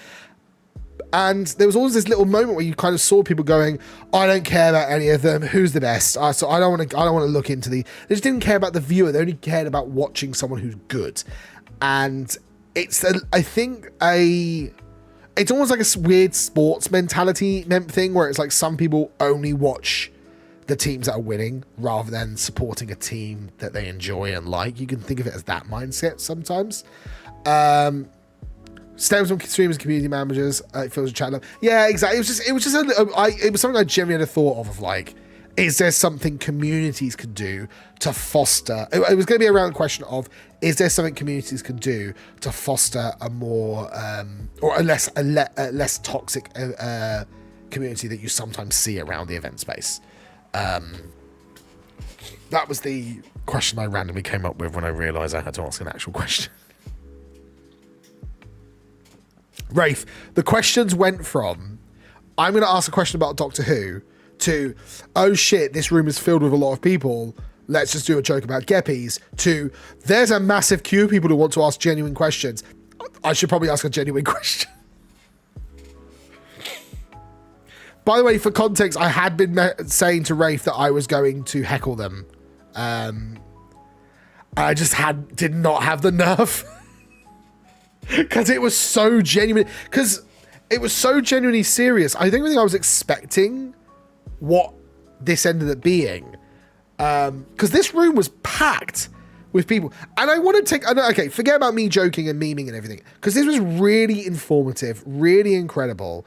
And there was always this little moment where you kind of saw people going, I don't care about any of them. Who's the best? So I don't want to look into they just didn't care about the viewer. They only cared about watching someone who's good. And it's almost like a weird sports mentality thing where it's like some people only watch the teams that are winning rather than supporting a team that they enjoy and like. You can think of it as that mindset sometimes. Stems from streamers, community managers. It feels a chat. Yeah, exactly. It was something I genuinely had a thought of like, is there something communities can do to foster? It was going to be around the question of, is there something communities can do to foster a more or a less toxic community that you sometimes see around the event space? That was the question I randomly came up with when I realised I had to ask an actual question. Rafe, the questions went from, I'm going to ask a question about Doctor Who, to, oh shit, this room is filled with a lot of people, let's just do a joke about Geppies, to, there's a massive queue of people who want to ask genuine questions. I should probably ask a genuine question. By the way, for context, I had been saying to Rafe that I was going to heckle them. I just did not have the nerve. Because it was so genuine. Because it was so genuinely serious. I don't think I was expecting what this ended up being. Because this room was packed with people. And I want to okay, forget about me joking and memeing and everything. Because this was really informative, really incredible.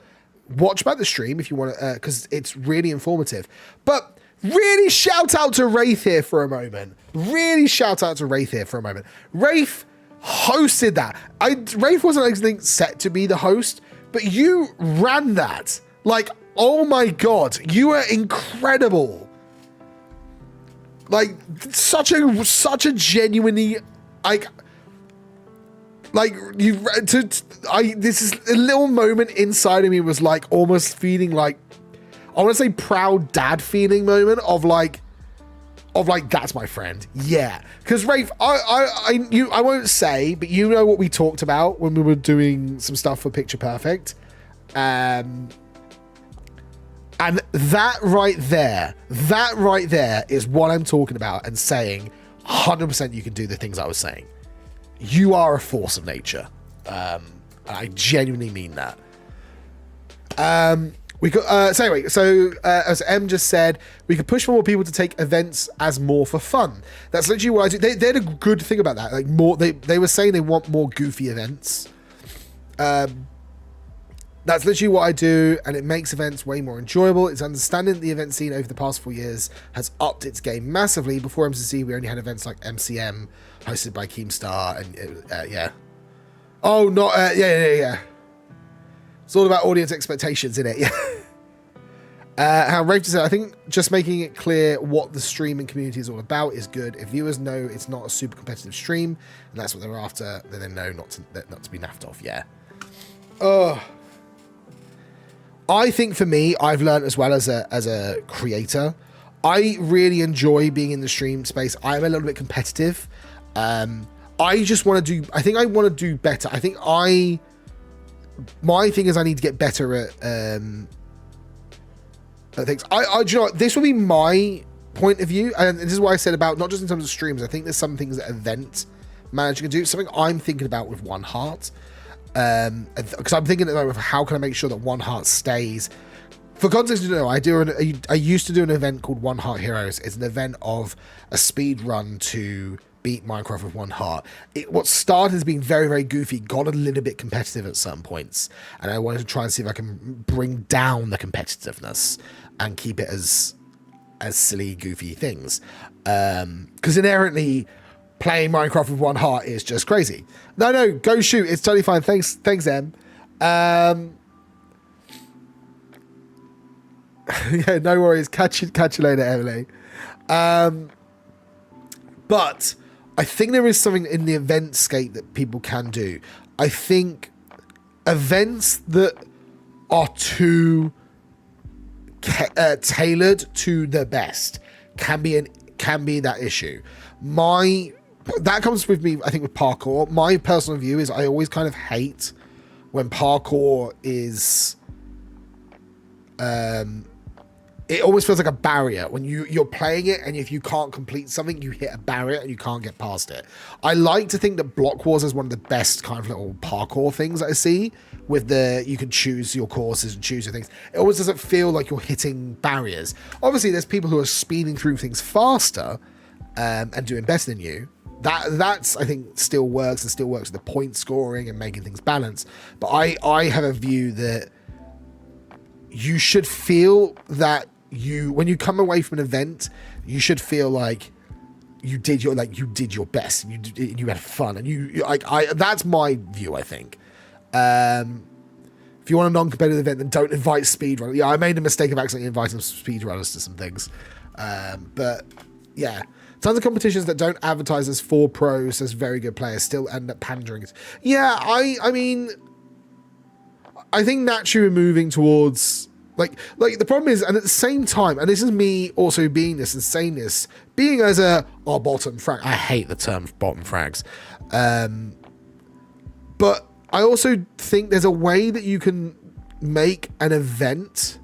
Watch back the stream if you want to, because it's really informative. But really shout out to Rafe here for a moment. Rafe hosted that. Rafe wasn't actually set to be the host, but you ran that. Like, oh my god, you were incredible. Like, such a genuinely, this is a little moment inside of me was like almost feeling like, I want to say proud dad feeling moment of like that's my friend. Yeah, because Rafe, I won't say, but you know what we talked about when we were doing some stuff for Picture Perfect, and that right there is what I'm talking about and saying 100% you can do the things I was saying. You are a force of nature. I genuinely mean that. As Em just said, we could push for more people to take events as more for fun. That's literally what I do. They had a good thing about that. Like more, they were saying they want more goofy events. That's literally what I do, and it makes events way more enjoyable. It's understanding that the event scene over the past 4 years has upped its game massively. Before MCC, we only had events like MCM, hosted by Keemstar, and yeah. Oh, not yeah. It's all about audience expectations, isn't it? Yeah. How Rafe just said, I think just making it clear what the streaming community is all about is good. If viewers know it's not a super competitive stream, and that's what they're after, then they know not to be naffed off. Yeah. I think for me, I've learned as well as a creator, I really enjoy being in the stream space. I'm a little bit competitive. I just want to do. I think I want to do better. I think my thing is I need to get better at things. Do you know what? This will be my point of view, and this is what I said about not just in terms of streams. I think there's some things that event manager can do. Something I'm thinking about with One Heart, because I'm thinking at the moment of how can I make sure that One Heart stays. For context, you know, I used to do an event called One Heart Heroes. It's an event of a speed run to beat Minecraft with One Heart. What started as being very, very goofy got a little bit competitive at some points, and I wanted to try and see if I can bring down the competitiveness and keep it as silly, goofy things. Because inherently, playing Minecraft with One Heart is just crazy. No, go shoot. It's totally fine. Thanks, Em. Yeah, no worries. Catch you later, Emily. But I think there is something in the event scape that people can do. I think events that are too tailored to the best can be that issue. That comes with me, I think, with parkour. My personal view is I always kind of hate when parkour is it always feels like a barrier when you're playing it, and if you can't complete something, you hit a barrier and you can't get past it. I like to think that Block Wars is one of the best kind of little parkour things I see, with you can choose your courses and choose your things. It always doesn't feel like you're hitting barriers. Obviously, there's people who are speeding through things faster and doing better than you. That's I think still works with the point scoring and making things balanced. But I have a view that you should feel that when you come away from an event, you should feel like you did your best, and you had fun, and that's my view. I think if you want a non-competitive event, then don't invite speedrunners. Yeah, I made a mistake of accidentally inviting speedrunners to some things, but yeah, tons of competitions that don't advertise as for pros as very good players still end up pandering. Yeah, I mean, I think naturally we're moving towards like the problem is, and at the same time, and this is me also being this and saying this, being as bottom frag. I hate the term bottom frags, but I also think there's a way that you can make an event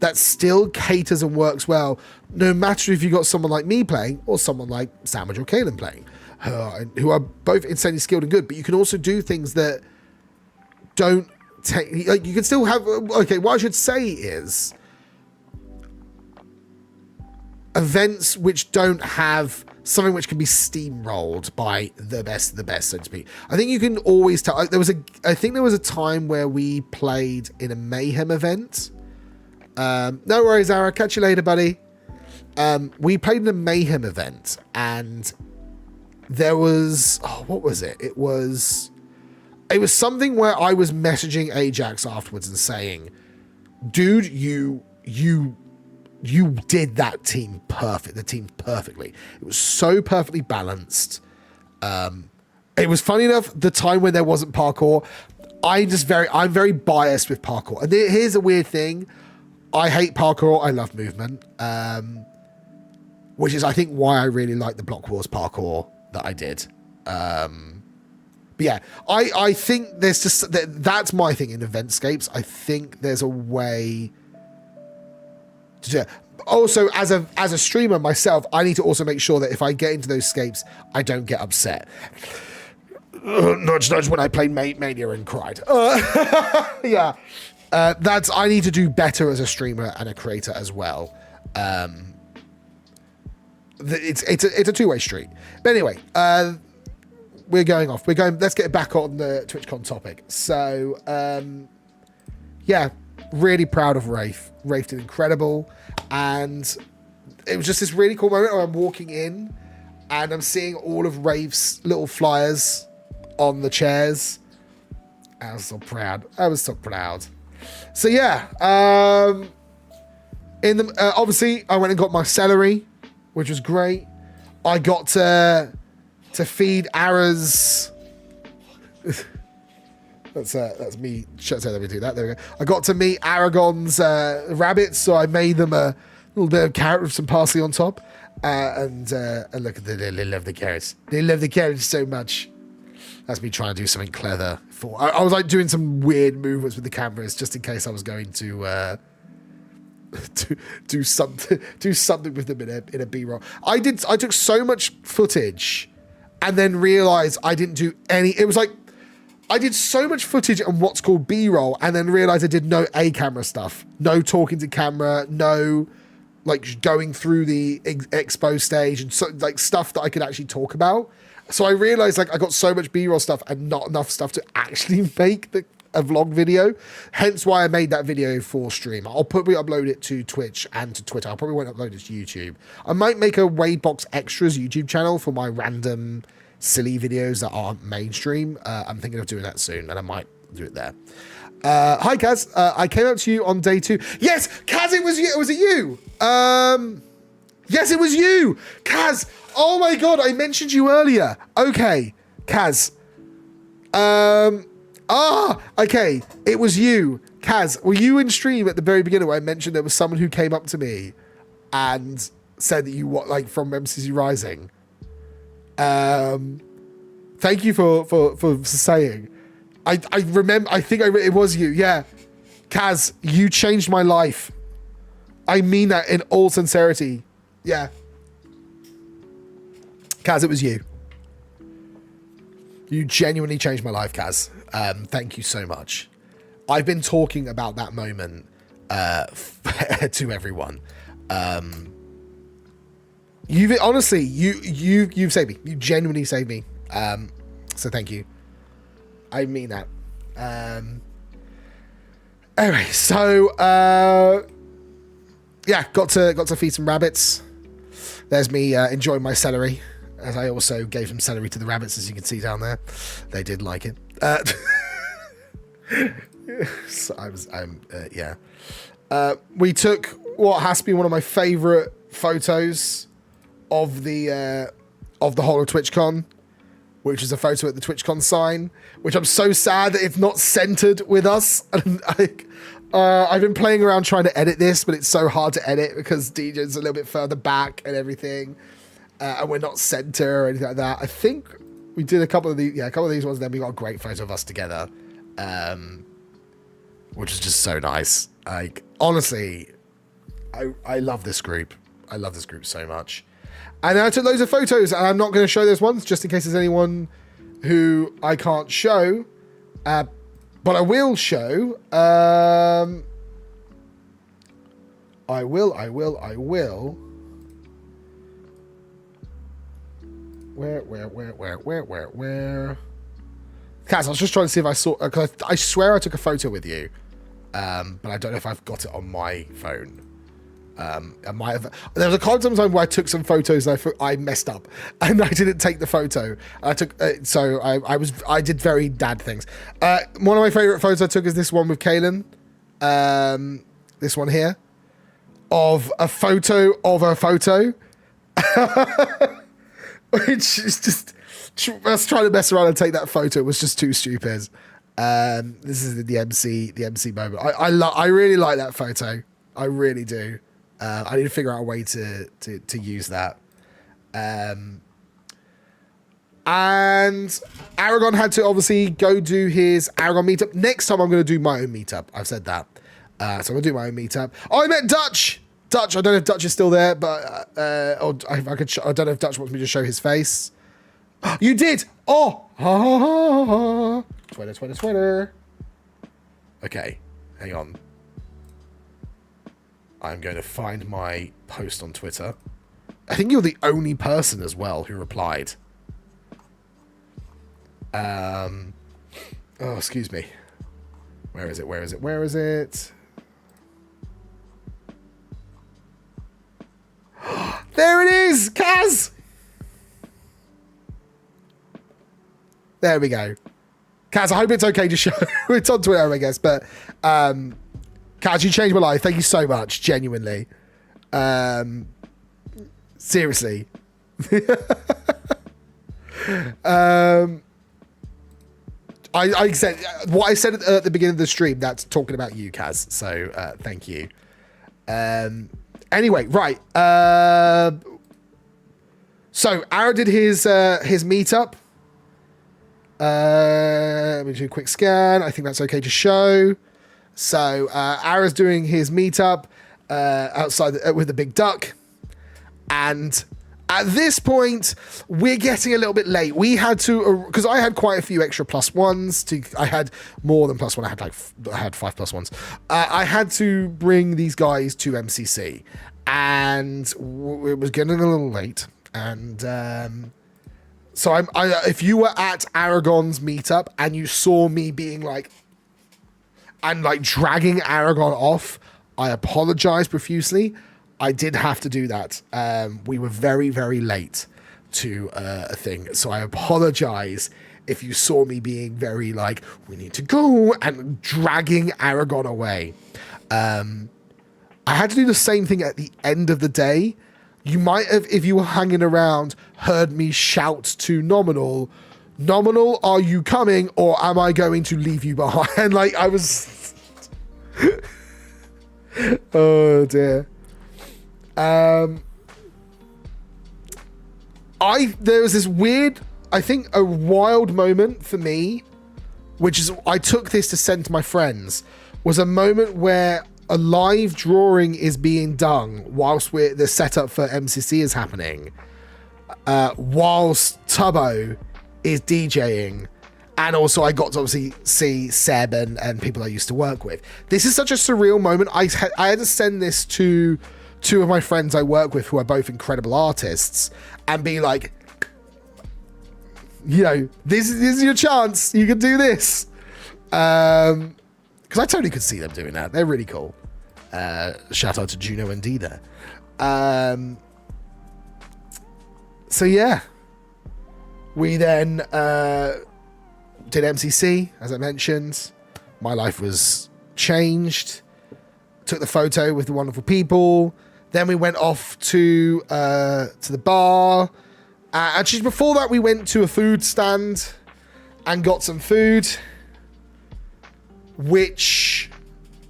that still caters and works well, no matter if you got someone like me playing or someone like Sandwich or Kaelin playing, who are both insanely skilled and good. But you can also do things that don't like you can still have. Okay, what I should say is events which don't have something which can be steamrolled by the best of the best, so to speak. I think you can always tell. I think there was a time where we played in a Mayhem event. No worries, Ara. Catch you later, buddy. We played in a Mayhem event, and there was what was it? It was something where I was messaging Ajax afterwards and saying, "Dude, you did that team perfect. The team perfectly. It was so perfectly balanced." It was funny enough. The time when there wasn't parkour, I'm very biased with parkour. And here's a weird thing. I hate parkour. I love movement, which is, I think, why I really like the Block Wars parkour that I did. But yeah, I think there's just that's my thing in eventscapes. I think there's a way to do it. Also, as a streamer myself, I need to also make sure that if I get into those scapes, I don't get upset. Nudge, nudge, when I played Mania and cried. Yeah. I need to do better as a streamer and a creator as well. It's a two-way street. But anyway, we're going off. Let's get back on the TwitchCon topic. So, yeah, really proud of Rafe. Rafe did incredible. And it was just this really cool moment where I'm walking in and I'm seeing all of Rafe's little flyers on the chairs. I was so proud. So yeah, obviously I went and got my celery, which was great. I got to feed Ara's. That's me. Let me do that. There we go. I got to meet Aragon's rabbits, so I made them a little bit of carrot with some parsley on top. And look at they love the carrots. They love the carrots so much. That's me trying to do something clever. I was like doing some weird movements with the cameras just in case I was going to do something with them in a B-roll. I took so much footage and then realized I didn't do any. It was like I did so much footage on what's called B-roll and then realized I did no A-camera stuff. No talking to camera, no like going through the expo stage and so like stuff that I could actually talk about. So I realized like I got so much B-roll stuff and not enough stuff to actually make a vlog video. Hence why I made that video for stream. I'll probably upload it to Twitch and to Twitter. I probably won't upload it to YouTube. I might make a WadeBox Extras YouTube channel for my random silly videos that aren't mainstream. I'm thinking of doing that soon and I might do it there. Hi Kaz, I came up to you on day 2. Yes, Kaz, it was you. Was it you? Yes, it was you, Kaz. Oh my god, I mentioned you earlier. Okay, Kaz. Okay, it was you, Kaz. Were you in stream at the very beginning where I mentioned there was someone who came up to me and said that you were like from MCC Rising? Thank you for saying. I remember. I think it was you. Yeah, Kaz, you changed my life. I mean that in all sincerity. Yeah. Kaz, it was you. You genuinely changed my life, Kaz. Thank you so much. I've been talking about that moment to everyone. You've honestly, you've saved me. You genuinely saved me. So thank you. I mean that. Anyway, so yeah, got to feed some rabbits. There's me enjoying my celery, as I also gave some celery to the rabbits, as you can see down there. They did like it. So yeah. We took what has to be one of my favorite photos of the whole of TwitchCon, which is a photo at the TwitchCon sign, which I'm so sad that it's not centered with us. And I've been playing around trying to edit this, but it's so hard to edit because DJ's a little bit further back and everything, and we're not center or anything like that. I think we did a couple of these ones. And then we got a great photo of us together, which is just so nice. Like honestly, I love this group. I love this group so much. And I took loads of photos, and I'm not going to show those ones just in case there's anyone who I can't show. But I will show. I will. Where? Kaz, I was just trying to see if I saw. Cause I swear I took a photo with you, but I don't know if I've got it on my phone. I might have. There was a time where I took some photos and I messed up and I didn't take the photo. I took so I did very dad things. One of my favorite photos I took is this one with Kaylin. This one here of a photo of a photo, which is just us trying to mess around and take that photo was just too stupid. This is the MC moment. I really like that photo. I really do. I need to figure out a way to use that. And Aragon had to obviously go do his Aragon meetup. Next time I'm going to do my own meetup. I've said that. So I'm going to do my own meetup. Oh, I met Dutch. I don't know if Dutch is still there, but I don't know if Dutch wants me to show his face. You did. Oh, Twitter. Okay, hang on. I'm going to find my post on Twitter. I think you're the only person as well who replied. Oh, excuse me. Where is it? There it is, Kaz! There we go. Kaz, I hope it's okay to show. It's on Twitter, I guess, but Kaz, you changed my life. Thank you so much, genuinely. Seriously. I said what I said at the beginning of the stream. That's talking about you, Kaz. So thank you. Anyway, right. So Ara did his meetup. Let me do a quick scan. I think that's okay to show. So Ara's doing his meetup. outside with the big duck. And at this point, we're getting a little bit late. We had to, because I had quite a few extra +1s. I had more than +1. I had 5 +1s. I had to bring these guys to MCC, and it was getting a little late. And so if you were at Aragon's meetup and you saw me being like, and like dragging Aragon off, I apologize profusely. I did have to do that. We were very, very late to a thing. So I apologize if you saw me being very like, we need to go, and dragging Aragon away. I had to do the same thing at the end of the day. You might have, if you were hanging around, heard me shout to Nominal, "Nominal, are you coming, or am I going to leave you behind?" Like, I was... Oh, dear. There was this weird, I think a wild moment for me, which is, I took this to send to my friends, was a moment where a live drawing is being done whilst the setup for MCC is happening, whilst Tubbo is DJing. And also I got to obviously see Seb and people I used to work with. This is such a surreal moment. I had to send this to 2 of my friends I work with who are both incredible artists and be like, you know, this is your chance. You can do this. Because I totally could see them doing that. They're really cool. Shout out to Juno and Dida. So yeah. We then did MCC, as I mentioned. My life was changed. Took the photo with the wonderful people. Then we went off to the bar. Actually, before that, we went to a food stand and got some food, which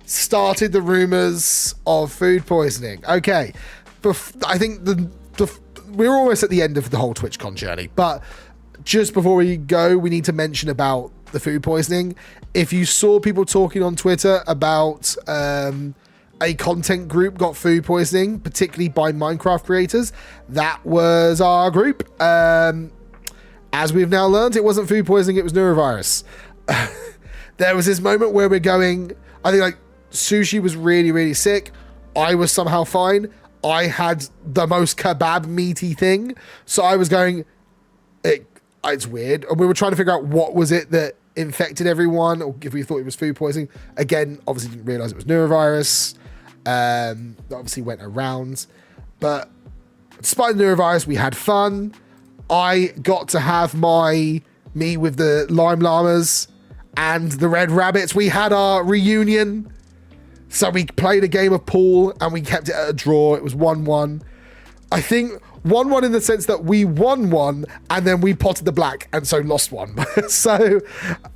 started the rumors of food poisoning. Okay, I think we're almost at the end of the whole TwitchCon journey, but just before we go, we need to mention about the food poisoning. If you saw people talking on Twitter about a content group got food poisoning, particularly by Minecraft creators, that was our group. As we've now learned, it wasn't food poisoning, it was neurovirus. There was this moment where we're going, I think like Sushi was really, really sick. I was somehow fine. I had the most kebab meaty thing. So I was going, it's weird. And we were trying to figure out what was it that infected everyone, or if we thought it was food poisoning. Again, obviously didn't realize it was neurovirus. That obviously went around. But despite the neurovirus, we had fun. I got to have me with the Lime Llamas and the Red Rabbits. We had our reunion. So we played a game of pool and we kept it at a draw. It was 1-1. I think 1-1 in the sense that we won one and then we potted the black and so lost one. So,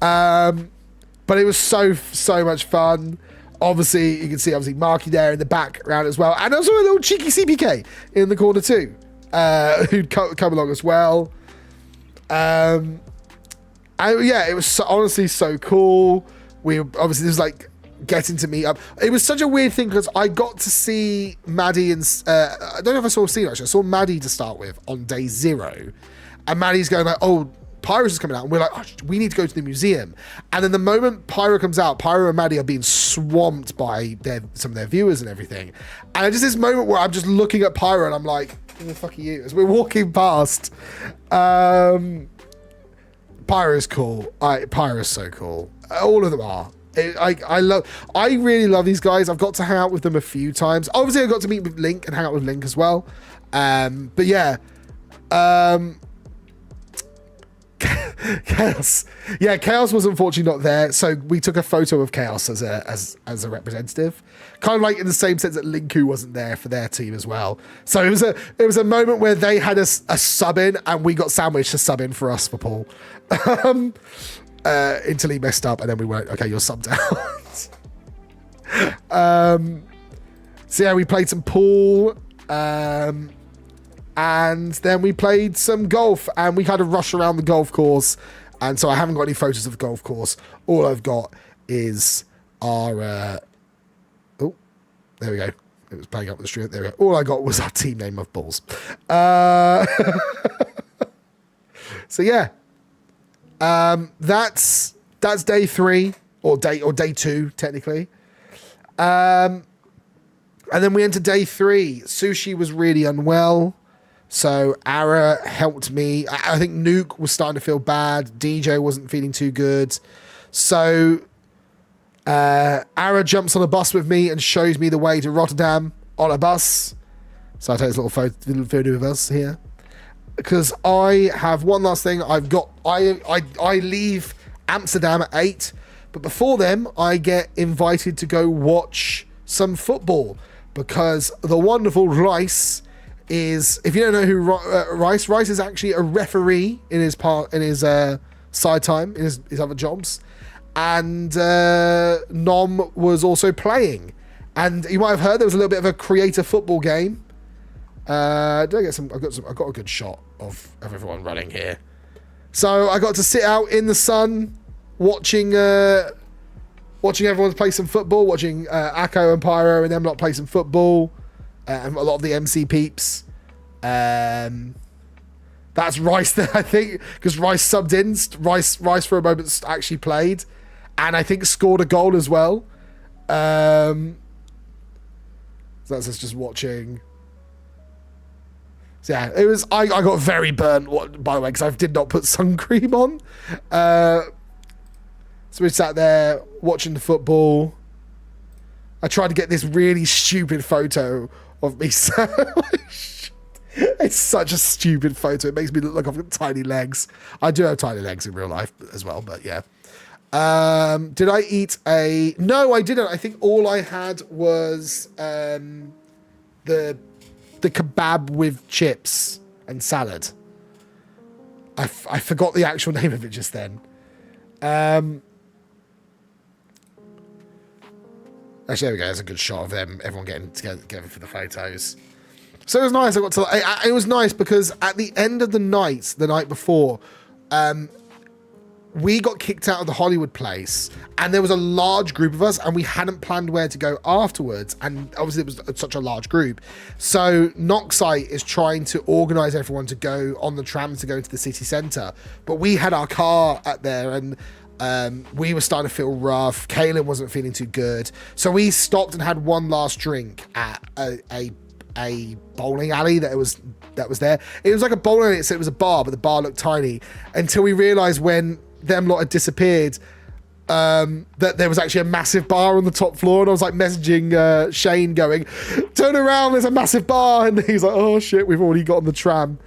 but it was so much fun. Obviously, you can see Marky there in the background as well. And also a little cheeky CPK in the corner too, who'd come along as well. And yeah, it was honestly so cool. We obviously, this was like getting to meet up. It was such a weird thing because I got to see Maddie and I don't know if I saw Cena actually. I saw Maddie to start with on day 0, and Maddie's going like, "Oh, Pyro's is coming out," and we're like, "Oh, we need to go to the museum." And then the moment Pyro comes out, Pyro and Maddie are being swamped by some of their viewers and everything. And just this moment where I'm just looking at Pyro and I'm like, "Who the fuck are you?" As we're walking past. Pyro's cool. Pyro's so cool. All of them are. I really love these guys. I've got to hang out with them a few times. Obviously, I got to meet with Link and hang out with Link as well. But yeah, Chaos. Yeah, Chaos was unfortunately not there, so we took a photo of Chaos as a representative, kind of like in the same sense that Linku wasn't there for their team as well. So it was a moment where they had a sub in, and we got sandwiched to sub in for us for Paul. Until he messed up, and then we went, okay, you're subbed out. So yeah, we played some pool, and then we played some golf, and we kind of rushed around the golf course, and so I haven't got any photos of the golf course. All I've got is our oh, there we go. It was playing up the stream. There we go. All I got was our team name of balls. So yeah, that's day 3 or day 2 technically. And then we entered day 3. Sushi was really unwell, so Ara helped me. I think Nuke was starting to feel bad. DJ wasn't feeling too good, so Ara jumps on a bus with me and shows me the way to Rotterdam on a bus. So I take this little photo of us here, because I have one last thing. I leave Amsterdam at 8, but before them I get invited to go watch some football, because the wonderful Rice is, if you don't know who Rice is actually a referee in his side time, in his other jobs. And Nom was also playing, and you might have heard there was a little bit of a creator football game. I've got a good shot of everyone running here. So I got to sit out in the sun, watching everyone play some football, watching Akko and Pyro and them lot play some football, and a lot of the MC peeps. That's Rice there, I think, because Rice subbed in. Rice for a moment actually played, and I think scored a goal as well. So that's us just watching. So yeah, it was. I got very burnt, by the way, because I did not put sun cream on. So we sat there watching the football. I tried to get this really stupid photo of me. It's such a stupid photo. It makes me look like I've got tiny legs. I do have tiny legs in real life as well, but yeah. Did I eat a... No, I didn't. I think all I had was the kebab with chips and salad. I forgot the actual name of it just then. Actually, there we go. There's a good shot of them, everyone getting together for the photos. So it was nice. It was nice because at the end of the night before, we got kicked out of the Hollywood place, and there was a large group of us, and we hadn't planned where to go afterwards. And obviously, it was such a large group. So Noxite is trying to organize everyone to go on the tram to go into the city centre, but we had our car at there, and we were starting to feel rough. Kaylin wasn't feeling too good, so we stopped and had one last drink at a bowling alley that was there. It was like a bowling alley, so it was a bar, but the bar looked tiny, until we realized when them lot had disappeared that there was actually a massive bar on the top floor, and I was like messaging Shane going, turn around, there's a massive bar, and he's like, oh shit, we've already got on the tram.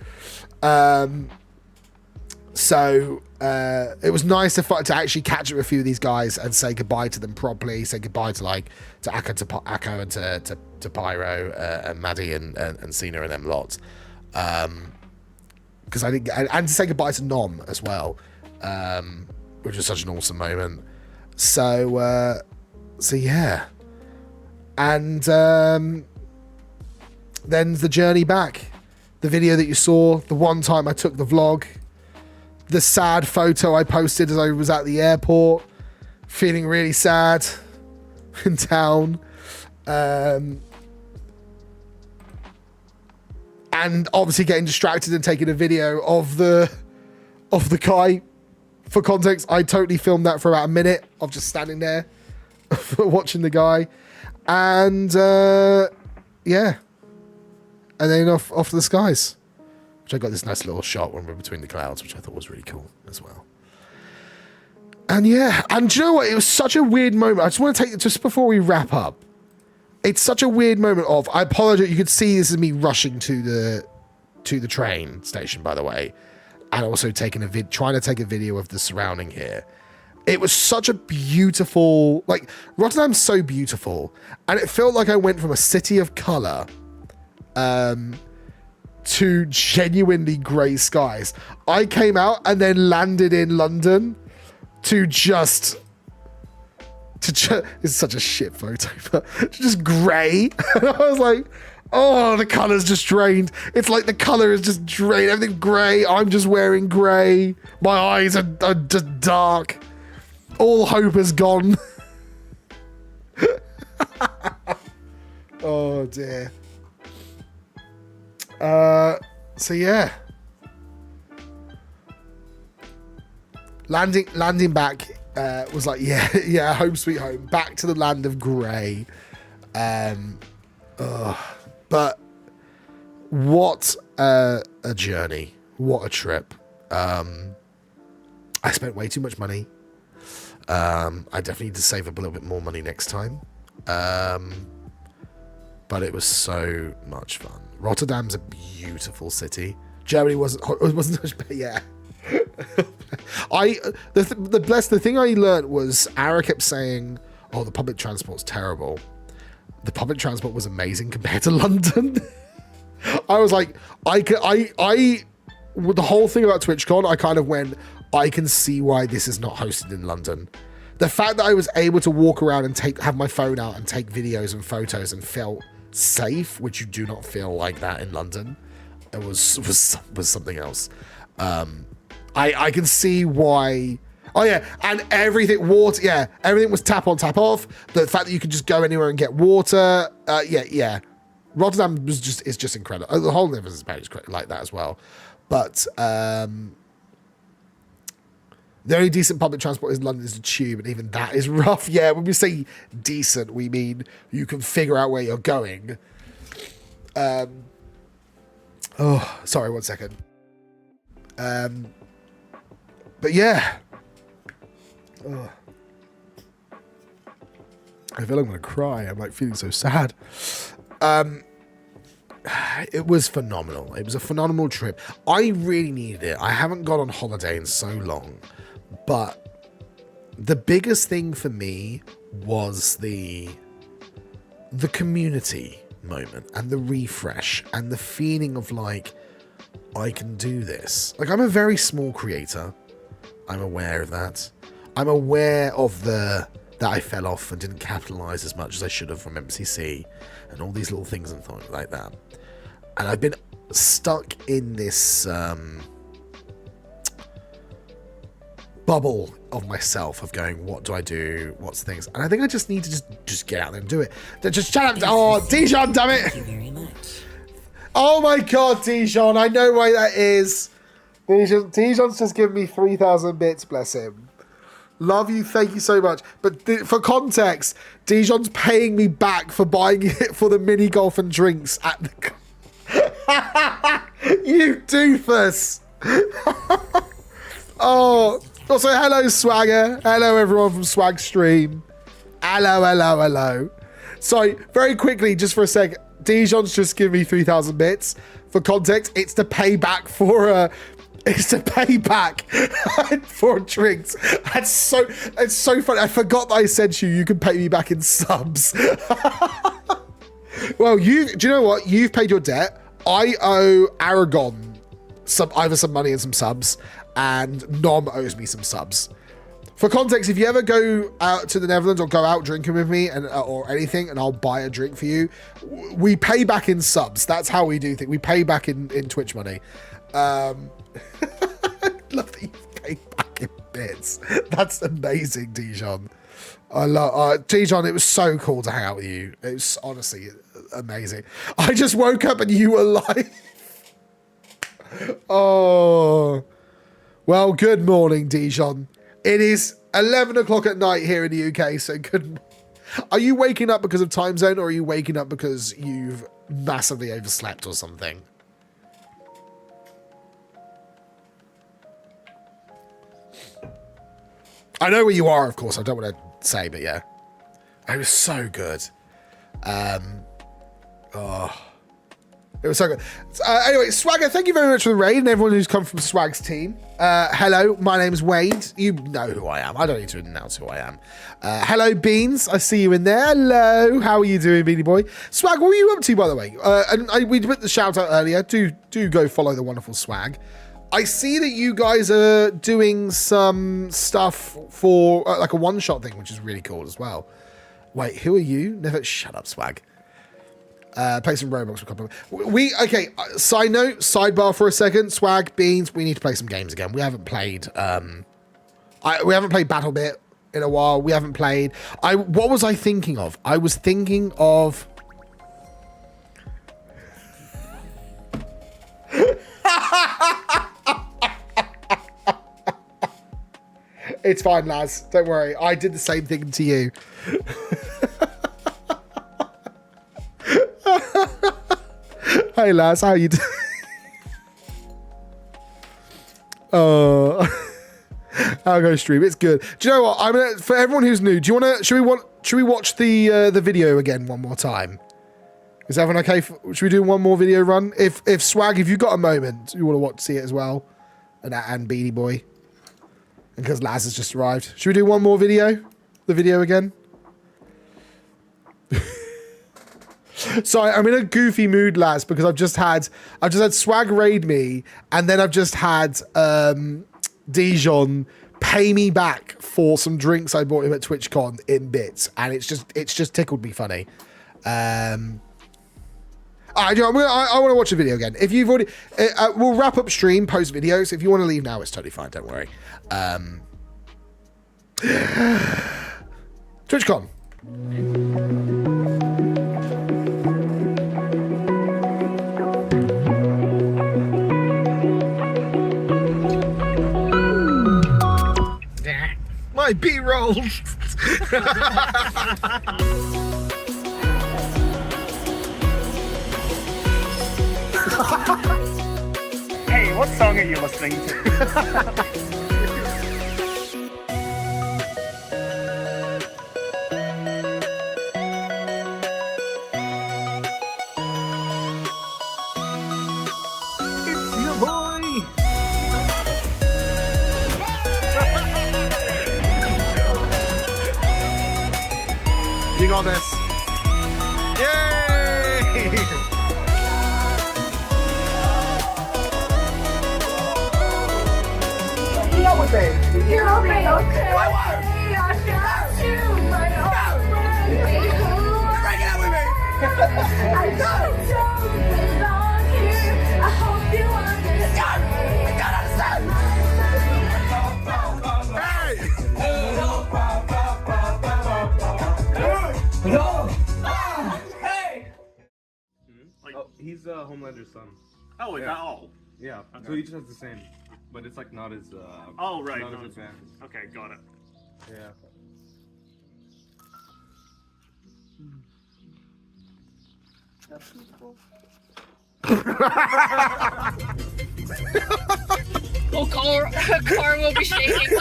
So it was nice to actually catch up with a few of these guys and say goodbye to them properly, say goodbye to Akko and to Pyro and Maddie and Cena and them lots, because I didn't and to say goodbye to Nom as well, which was such an awesome moment. So yeah, and then the journey back, the video that you saw, the one time I took the vlog, the sad photo I posted as I was at the airport, feeling really sad in town, and obviously getting distracted and taking a video of the guy. For context, I totally filmed that for about a minute of just standing there watching the guy, and yeah, and then off to the skies, which I got this nice little shot when we're between the clouds, which I thought was really cool as well. And yeah, and do you know what? It was such a weird moment. I just want to take it just before we wrap up. It's such a weird moment of, I apologize. You could see this is me rushing to the train station, by the way, and also trying to take a video of the surrounding here. It was such a beautiful, like, Rotterdam's so beautiful, and it felt like I went from a city of color to genuinely grey skies. I came out and then landed in London it's such a shit photo, but just grey. And I was like, oh, the colour's just drained. It's like the colour is just drained. Everything's grey. I'm just wearing grey. My eyes are just dark. All hope is gone. Oh dear. So yeah. Landing back was like, yeah, home sweet home. Back to the land of grey. But what a journey. What a trip. I spent way too much money. I definitely need to save up a little bit more money next time. But it was so much fun. Rotterdam's a beautiful city. Germany wasn't much better, yeah. The thing I learned was Ara kept saying, oh, the public transport's terrible. The public transport was amazing compared to London. I was like, with the whole thing about TwitchCon, I kind of went, I can see why this is not hosted in London. The fact that I was able to walk around and have my phone out and take videos and photos and felt safe, which you do not feel like that in London, it was something else. I can see why. Oh yeah, and everything everything was tap on, tap off. The fact that you could just go anywhere and get water, yeah. Rotterdam is just incredible. The whole Netherlands is like that as well. But the only decent public transport in London is the tube, and even that is rough. Yeah, when we say decent, we mean you can figure out where you're going. Oh, sorry, 1 second. But yeah. Oh. I feel like I'm going to cry. I'm like feeling so sad. It was phenomenal. It was a phenomenal trip. I really needed it. I haven't gone on holiday in so long. But the biggest thing for me was the community moment and the refresh and the feeling of like, I can do this. Like, I'm a very small creator. I'm aware of that. I'm aware of that I fell off and didn't capitalize as much as I should have from MCC and all these little things and things like that. And I've been stuck in this bubble of myself of going, what do I do? What's things? And I think I just need to just get out there and do it. Just shut up. Oh, Dijon, damn it. Thank you very much. Oh my God, Dijon. I know why that is. Dijon's just given me 3,000 bits, bless him. Love you, thank you so much. But for context, Dijon's paying me back for buying it for the mini golf and drinks at the... You doofus. Oh, also hello Swagger. Hello everyone from Swag Stream. Hello. Sorry, very quickly, just for a sec. Dijon's just given me 3,000 bits. For context, it's to pay back for for drinks. It's so funny. I forgot that I said to you can pay me back in subs. Well, do you know what? You've paid your debt. I owe Aragon either some money and some subs, and Nom owes me some subs. For context, if you ever go out to the Netherlands or go out drinking with me or anything, and I'll buy a drink for you, we pay back in subs. That's how we do things. We pay back in Twitch money. Love that you pay back in bits. That's amazing, Dijon. I love Dijon. It was so cool to hang out with you. It was honestly amazing. I just woke up and you were live. Oh, well, good morning, Dijon. It is 11 o'clock at night here in the UK, so good. Are you waking up because of time zone, or are you waking up because you've massively overslept or something? I know where you are, of course. I don't want to say, but yeah. It was so good. It was so good. Anyway, Swagger, thank you very much for the raid and everyone who's come from Swag's team. Hello, my name is Wade. You know who I am. I don't need to announce who I am. Hello, Beans. I see you in there. Hello. How are you doing, Beanie Boy? Swag, what were you up to, by the way? We put the shout out earlier. Do go follow the wonderful Swag. I see that you guys are doing some stuff for like a one-shot thing, which is really cool as well. Wait, who are you? Never shut up, Swag. Play some Roblox for a couple of... Okay, side note, sidebar for a second. Swag, Beans, we need to play some games again. We haven't played... we haven't played BattleBit in a while. We haven't played... What was I thinking of? I was thinking of... It's fine, Laz. Don't worry. I did the same thing to you. Hey, Laz. How you doing? Oh. I'll go stream. It's good. Do you know what? I'm gonna, for everyone who's new, do you want to? Should we watch the video again one more time? Is everyone okay? Should we do one more video run? If Swag, if you've got a moment, you want to see it as well, and Beanie Boy, and because Laz has just arrived, should we do one more video? The video again. Sorry, I'm in a goofy mood, Laz, because I've just had Swag raid me, and then I've just had Dijon pay me back for some drinks I bought him at TwitchCon in bits, and it's just tickled me funny. I want to watch the video again. If you've already, we'll wrap up stream post videos. If you want to leave now, it's totally fine. Don't worry. TwitchCon. My B-roll. Hey, what song are you listening to? You got this. Yay! Deal with it. You'll be okay. I got you, my Break it up with me. I don't belong here. I hope you understand. I don't understand. Oh, he's Homelander's son. Oh, is that all? Yeah, so he just has the same, but it's like not as Oh, right. not No, as advanced. okay, got it. Yeah. Whole car will be shaking.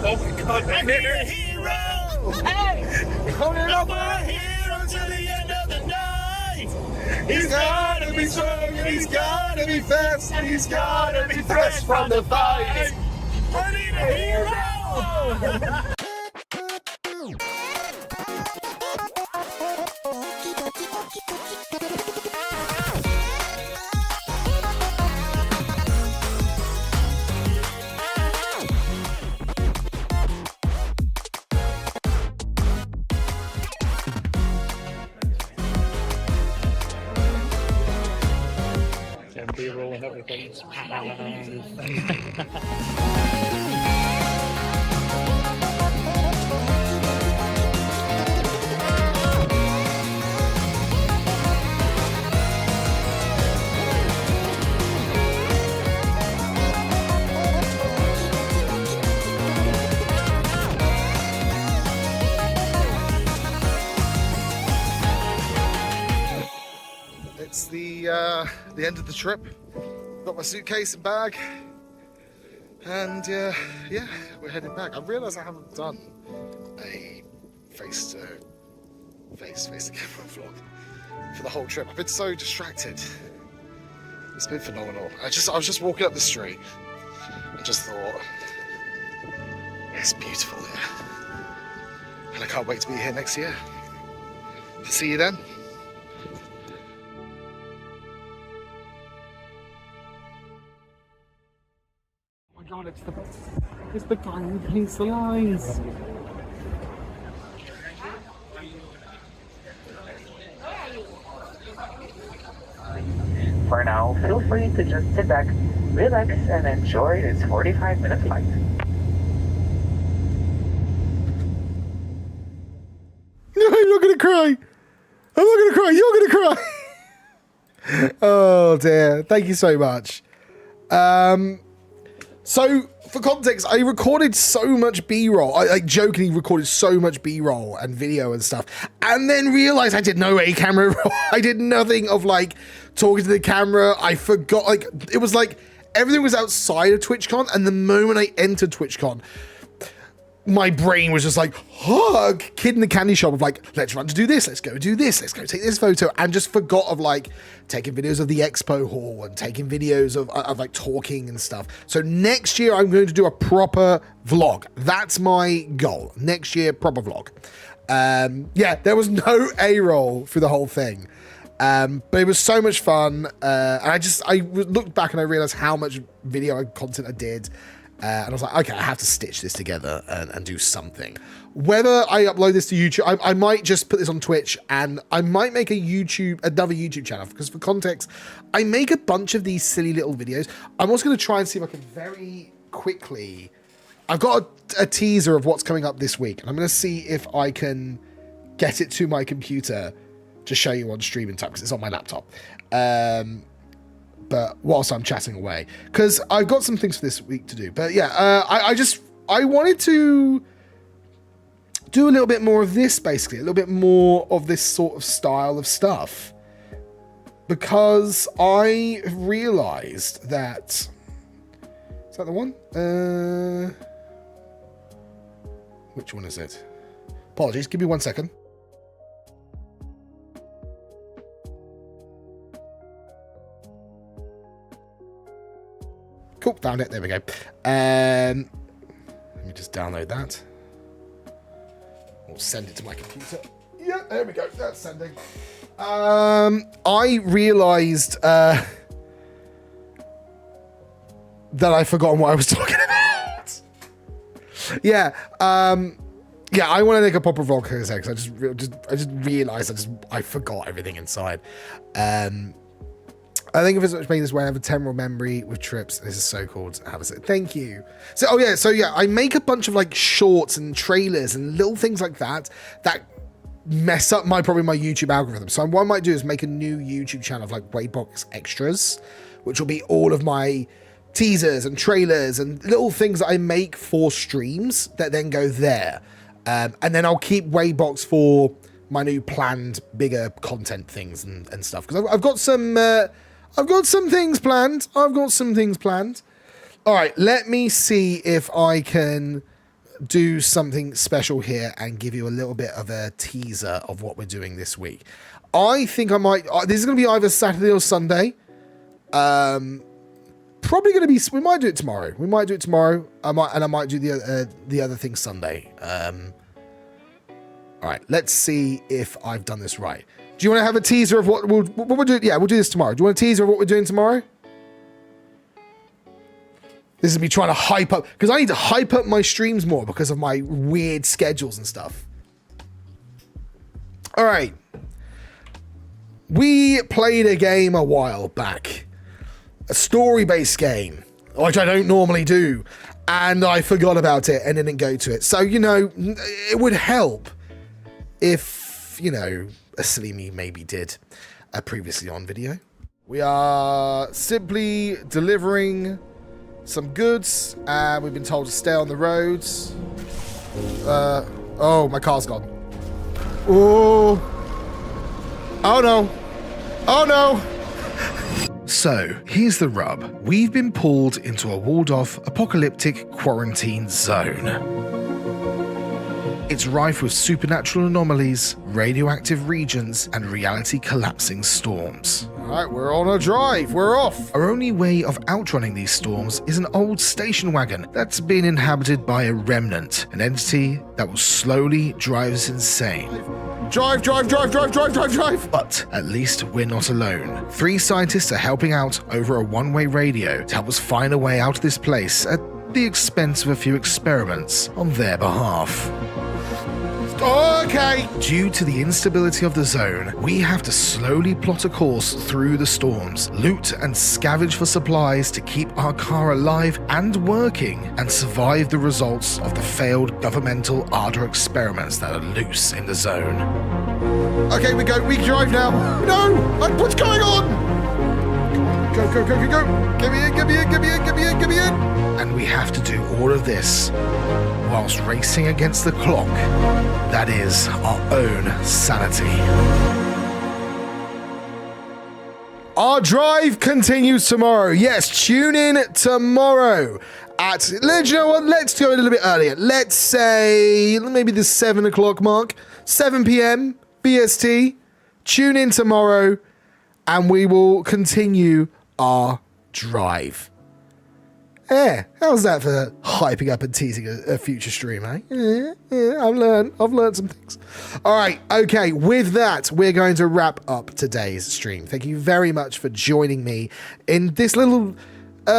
Oh my god, I'm your hero! Hey! Holding up my hero till the end of the night! He's gotta be strong, he's gotta be fast, he's gotta be fresh from the fight! I need a hero! B-roll and everything. It's the end of the trip. Got my suitcase and bag, and yeah, we're heading back. I realise I haven't done a face-to-face camera vlog for the whole trip. I've been so distracted. It's been phenomenal. I was just walking up the street and just thought, it's beautiful here, and I can't wait to be here next year. See you then. God, it's the guy who paints the lines. For now, feel free to just sit back, relax, and enjoy this 45-minute flight. No, I'm not gonna cry. I'm not gonna cry. You're gonna cry. Oh dear. Thank you so much. So, for context, I recorded so much B-roll. I jokingly recorded so much B-roll and video and stuff, and then realized I did no camera roll. I did nothing of like talking to the camera. I forgot, like, it was like everything was outside of TwitchCon, and the moment I entered TwitchCon, my brain was just like, kid in the candy shop of like, let's run to do this, let's go do this, let's go take this photo, and just forgot of like taking videos of the expo hall and taking videos of like talking and stuff. So next year I'm going to do a proper vlog. That's my goal. Next year, proper vlog. Yeah, there was no A-roll through the whole thing. But it was so much fun. And I looked back and I realized how much video content I did. And I was like, okay, I have to stitch this together and do something. Whether I upload this to YouTube, I might just put this on Twitch, and I might make another YouTube channel, because for context, I make a bunch of these silly little videos. I'm also going to try and see if I can very quickly, I've got a teaser of what's coming up this week, and I'm going to see if I can get it to my computer to show you on stream in time, because it's on my laptop. But whilst I'm chatting away, because I've got some things for this week to do. But yeah, I wanted to do a little bit more of this, basically, a little bit more of this sort of style of stuff, because I realized that, is that the one? Which one is it? Apologies, give me 1 second. Cool, found it. There we go. Let me just download that. Or send it to my computer. Yeah, there we go. That's sending. I realized that I've forgotten what I was talking about. Yeah. Yeah, I want to make a proper vlog because I just realized I forgot everything inside. I think if it's making this way, I have a temporal memory with trips. This is so cool to have. Thank you. So yeah, I make a bunch of like shorts and trailers and little things like that mess up probably my YouTube algorithm. So what I might do is make a new YouTube channel of like WadeBox extras, which will be all of my teasers and trailers and little things that I make for streams that then go there. And then I'll keep WadeBox for my new planned bigger content things and stuff, because I've got some things planned. All right, let me see if I can do something special here and give you a little bit of a teaser of what we're doing this week. I think I might, this is going to be either Saturday or Sunday. Probably going to be, we might do it tomorrow. I might do the other thing Sunday. All right, let's see if I've done this right. Do you want to have a teaser of what we'll do? Yeah, we'll do this tomorrow. Do you want a teaser of what we're doing tomorrow? This is me trying to hype up, because I need to hype up my streams more because of my weird schedules and stuff. All right. We played a game a while back. A story-based game, which I don't normally do. And I forgot about it and didn't go to it. So, you know, it would help if, you know, a silly me maybe did a previously on video. We are simply delivering some goods, and we've been told to stay on the roads. Oh, my car's gone. Oh no. Oh no. So, here's the rub. We've been pulled into a walled-off, apocalyptic quarantine zone. It's rife with supernatural anomalies, radioactive regions, and reality-collapsing storms. Alright, we're on a drive. We're off. Our only way of outrunning these storms is an old station wagon that's been inhabited by a remnant, an entity that will slowly drive us insane. Drive. But at least we're not alone. 3 scientists are helping out over a one-way radio to help us find a way out of this place at the expense of a few experiments on their behalf. Okay. Due to the instability of the zone, we have to slowly plot a course through the storms, loot and scavenge for supplies to keep our car alive and working, and survive the results of the failed governmental Ardor experiments that are loose in the zone. Okay, we drive now. No! What's going on? Go, go, go, go, go. Get me in, get me in, get me in, get me in, get me in. And we have to do all of this whilst racing against the clock. That is our own sanity. Our drive continues tomorrow. Yes, tune in tomorrow at, you know what, let's go a little bit earlier. Let's say maybe the 7 o'clock mark, 7 p.m. BST. Tune in tomorrow and we will continue our drive. Yeah, how's that for hyping up and teasing a future stream, eh? Yeah, I've learned some things. All right, okay, with that, we're going to wrap up today's stream. Thank you very much for joining me in this little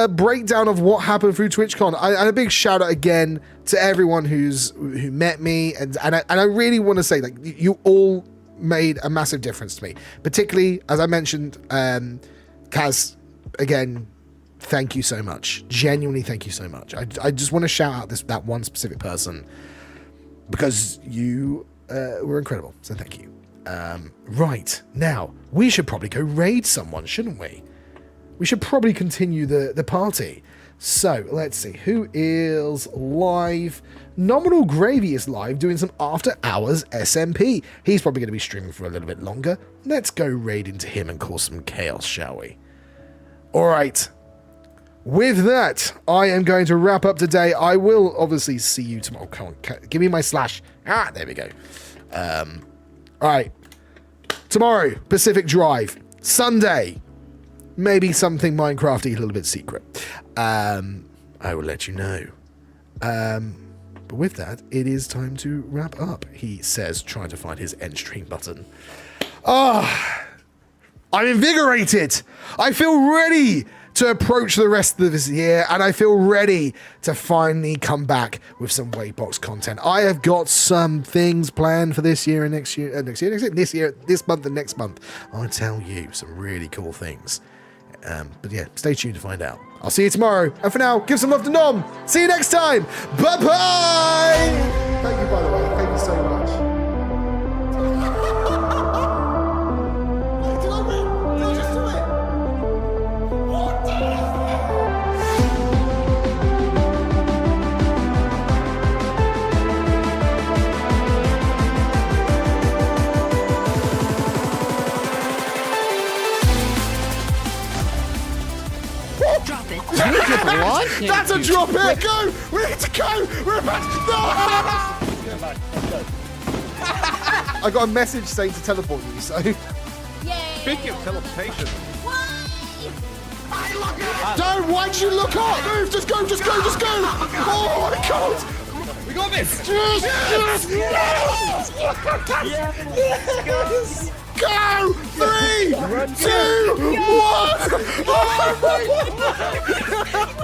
breakdown of what happened through TwitchCon. And a big shout out again to everyone who met me, and I really want to say, like, you all made a massive difference to me. Particularly, as I mentioned, Kaz, again, thank you so much. Genuinely, thank you so much. I just want to shout out that one specific person because you were incredible. So thank you. Right, now, we should probably go raid someone, shouldn't we? We should probably continue the party. So, let's see. Who is live? Nominal Gravy is live doing some after hours SMP. He's probably going to be streaming for a little bit longer. Let's go raid into him and cause some chaos, shall we? All right. With that, I am going to wrap up today. I will obviously see you tomorrow. Come on, give me my slash. Ah, there we go. All right. Tomorrow, Pacific Drive. Sunday, maybe something Minecrafty, a little bit secret. I will let you know. But with that, it is time to wrap up, he says, trying to find his end stream button. Ah, I'm invigorated. I feel ready to approach the rest of this year, and I feel ready to finally come back with some WadeBox content. I have got some things planned for this year and this month and next month. I'll tell you some really cool things. But yeah, stay tuned to find out. I'll see you tomorrow, and for now, give some love to Nom. See you next time. Bye-bye! Thank you, by the way. Thank you so much. That's a drop it! Go! We need to go! We're about to no! I got a message saying to teleport you, so. Yay! Speaking of teleportation. Don't! Why'd you look up? Move! Just go! Just go! Just go! Oh my god! We got this! Yes! Go! 3, 2, 1! Oh my god!